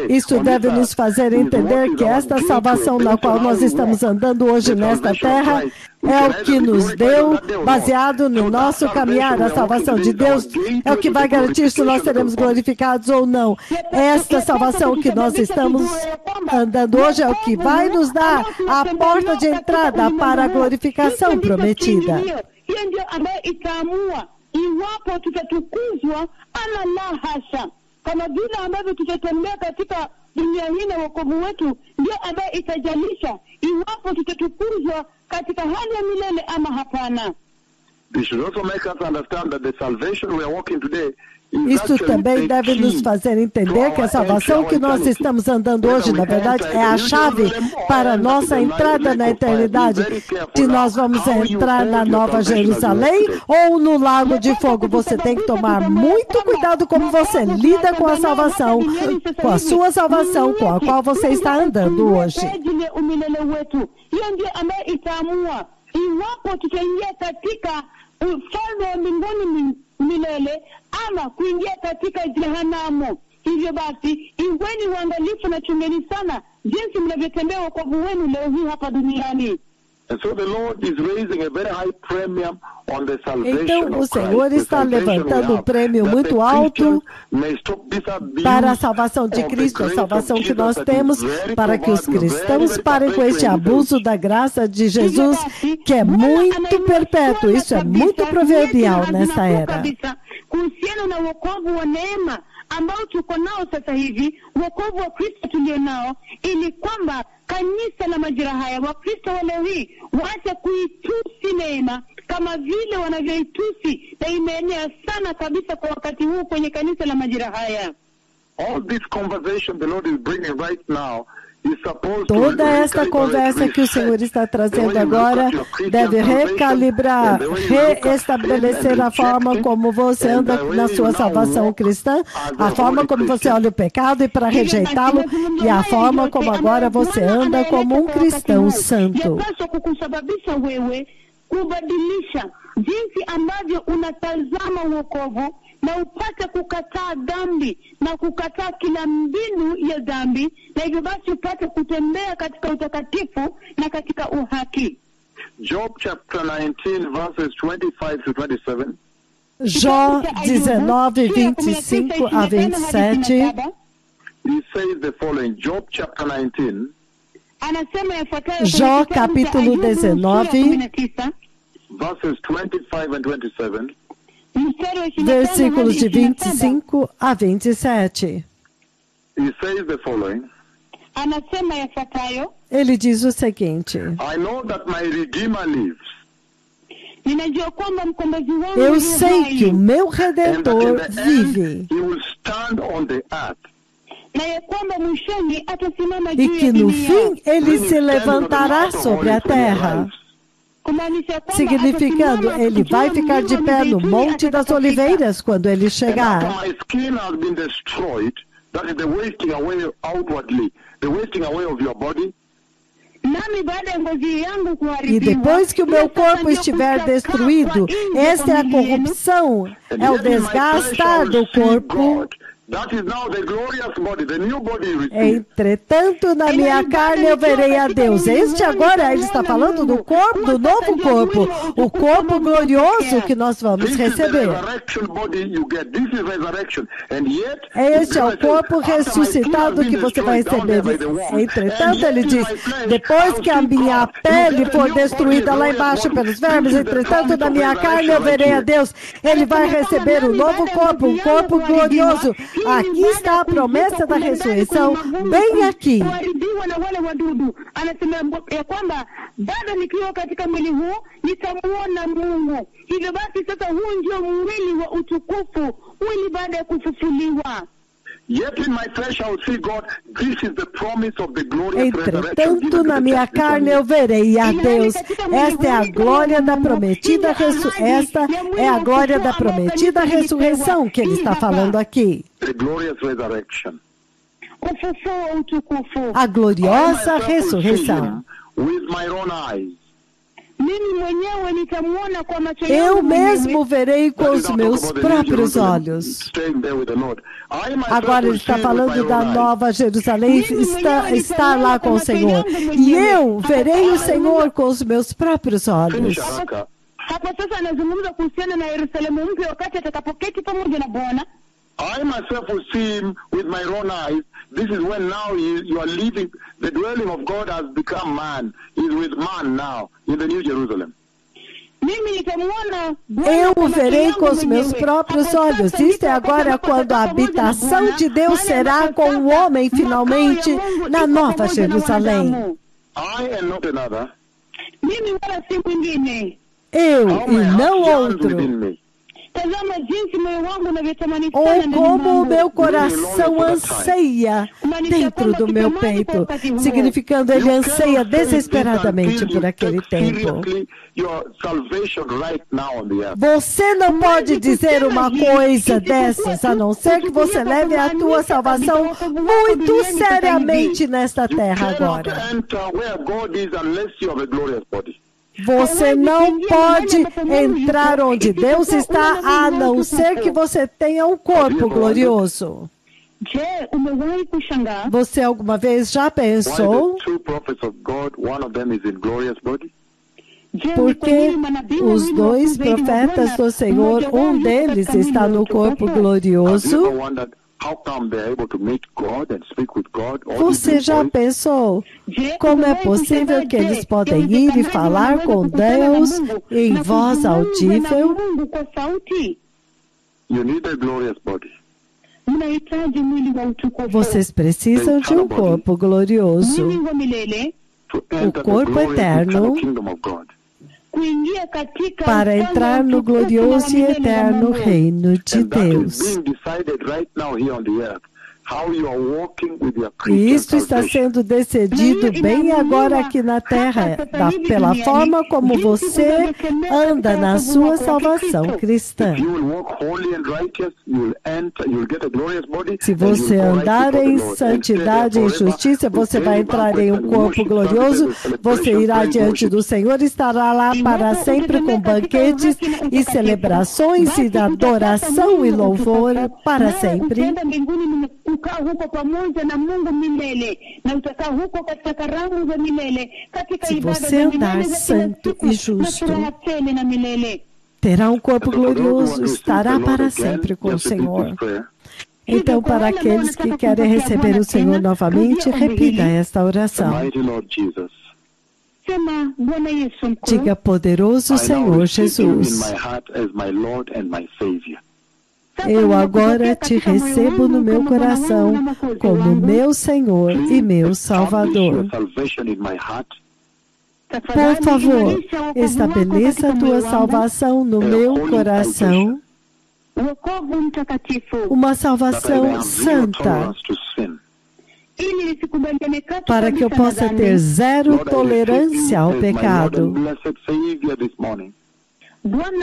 [SPEAKER 2] Isso deve nos fazer entender que esta salvação na qual nós estamos andando hoje nesta terra é o que nos deu, baseado no nosso caminhar. A salvação de Deus é o que vai garantir se nós seremos glorificados ou não. Esta salvação que nós estamos andando hoje é o que vai nos dar a porta de entrada para a glorificação prometida.
[SPEAKER 3] Iwapo tutatukuzwa ama la hasha, kama vile ambavyo tutatembea katika dunia hii na wokovu wetu, ndio ambaye itajalisha iwapo tutatukuzwa katika hali ya milele ama hapana.
[SPEAKER 4] This should also make us understand that the salvation we are walking today.
[SPEAKER 2] Isso também deve nos fazer entender que a salvação que nós estamos andando hoje, na verdade, é a chave para a nossa entrada na eternidade. Se nós vamos entrar na Nova Jerusalém ou no Lago de Fogo, você tem que tomar muito cuidado como você lida com a salvação, com a sua salvação, com a qual você está andando hoje.
[SPEAKER 3] Iwapo tutaingia katika ufalme wa mbinguni milele ama kuingia katika jehanamu. Hivyo basi, iweni uangalifu na chungeni sana jinsi mnavyotembea wokovu wenu leo hii hapa duniani.
[SPEAKER 2] Então o Senhor está levantando um prêmio muito alto para a salvação de Cristo, a salvação que nós temos, para que os cristãos parem com este abuso da graça de Jesus, que é muito perpétuo. Isso é muito proverbial nessa era.
[SPEAKER 3] Kuhusiana na wokovu wa neema ambao tuko nao sasa hivi, wokovu wa Kristo tulio nao, ili kwamba kanisa la majira haya, Wakristo wa leo hii waache kuitusi neema kama vile wanavyoitusi, na imeenea sana kabisa kwa wakati huu kwenye kanisa la majira haya.
[SPEAKER 4] All this conversation the Lord is bringing right now.
[SPEAKER 2] Toda esta conversa que o Senhor está trazendo agora deve recalibrar, reestabelecer a forma como você anda na sua salvação cristã, a forma como você olha o pecado e para rejeitá-lo, e a forma como agora você anda como um cristão santo.
[SPEAKER 3] Kubadilisha jinsi ambavyo unatazama wokovu na upate kukataa dhambi na kukataa kila mbinu ya dhambi, na hivyo basi upate kutembea katika utakatifu na katika uhaki.
[SPEAKER 4] Job chapter 19 verses 25 to 27.
[SPEAKER 2] Jó 19, 25 a 27.
[SPEAKER 4] He says the following, Job chapter 19.
[SPEAKER 2] Jó capítulo 19,
[SPEAKER 4] verses 25 and 27.
[SPEAKER 2] Versículos de 25 a 27.
[SPEAKER 4] He says the following.
[SPEAKER 2] Ele diz o seguinte:
[SPEAKER 4] I know that my Redeemer lives.
[SPEAKER 2] Eu sei que o meu Redentor vive.
[SPEAKER 4] He will stand on the earth.
[SPEAKER 2] E que no fim ele se levantará sobre a terra. Significando, ele vai ficar de pé no Monte das Oliveiras quando ele chegar. E depois que o meu corpo estiver destruído, esta é a corrupção, é o desgastar do corpo. Entretanto, na minha carne eu verei a Deus. Este agora, ele está falando do corpo, do novo corpo, o corpo glorioso que nós vamos receber. Este é o corpo ressuscitado que você vai receber. Entretanto, ele diz, depois que a minha pele for destruída lá embaixo pelos vermes, entretanto, na minha carne eu verei a Deus. Ele vai receber um novo corpo, um corpo glorioso. Aqui está a promessa da ressurreição, bem aqui.
[SPEAKER 4] Yet in my flesh I will see God. This is the promise of the glorious resurrection.
[SPEAKER 2] Entretanto, na minha carne eu verei a Deus. Esta é a glória da prometida esta é a glória da prometida ressurreição que ele está falando aqui.
[SPEAKER 4] The glorious resurrection.
[SPEAKER 2] A gloriosa ressurreição.
[SPEAKER 4] With my own eyes.
[SPEAKER 2] Eu mesmo verei com os meus próprios olhos. Agora ele está falando da Nova Jerusalém, está lá com o Senhor. E eu verei o Senhor com os meus próprios olhos.
[SPEAKER 4] I myself will see him with my own eyes. This is when now you are living. The dwelling of God has become man. He is with man now in the New Jerusalem.
[SPEAKER 2] Eu o verei com os meus próprios olhos. Isto é agora quando a habitação de Deus será com o homem finalmente na Nova Jerusalém.
[SPEAKER 4] I am not another.
[SPEAKER 2] Eu e não outro. Ou como o meu coração anseia dentro do meu peito, significando ele anseia desesperadamente por aquele tempo. Você não pode dizer uma coisa dessas, a não ser que você leve a tua salvação muito seriamente nesta terra agora. Você não pode entrar onde Deus está, a não ser que você tenha um corpo glorioso. Você alguma vez já pensou? Porque os dois profetas do Senhor, um deles está no corpo glorioso. Você já pensou como é possível que eles podem ir e falar com Deus em voz audível? Vocês precisam de um corpo glorioso, o corpo eterno, para entrar no glorioso e eterno reino de Deus. E isto está sendo decidido bem agora aqui na terra, pela forma como você anda na sua salvação cristã. Se você andar em santidade e justiça, você vai entrar em um corpo glorioso, você irá diante do Senhor e estará lá para sempre com banquetes e celebrações e adoração e louvor para sempre. Se você andar santo e justo, terá um corpo glorioso, estará para sempre com o Senhor. Então, para aqueles que querem receber o Senhor novamente, repita esta oração. Diga, poderoso Senhor Jesus, eu agora te recebo no meu coração como meu Senhor e meu Salvador. Por favor, estabeleça a tua salvação no meu coração, uma salvação santa, para que eu possa ter zero tolerância ao pecado.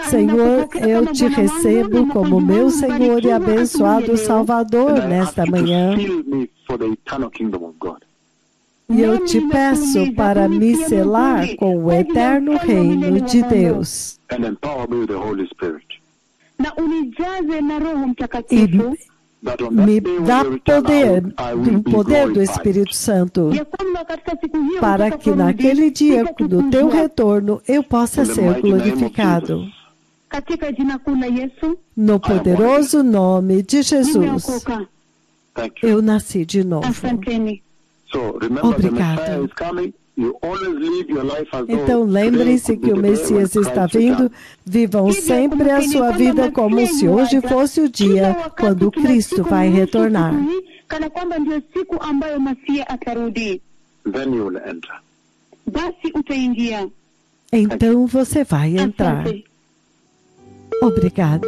[SPEAKER 2] Senhor, eu te recebo como meu Senhor e abençoado Salvador nesta manhã. E eu te peço para me selar com o eterno reino de Deus. E me dá poder do Espírito Santo, para que naquele dia do teu retorno eu possa ser glorificado. No poderoso nome de Jesus, eu nasci de novo. Obrigado. Então lembrem-se que o Messias está vindo. Vivam sempre a sua vida como se hoje fosse o dia quando Cristo vai retornar. Então você vai entrar. Obrigado.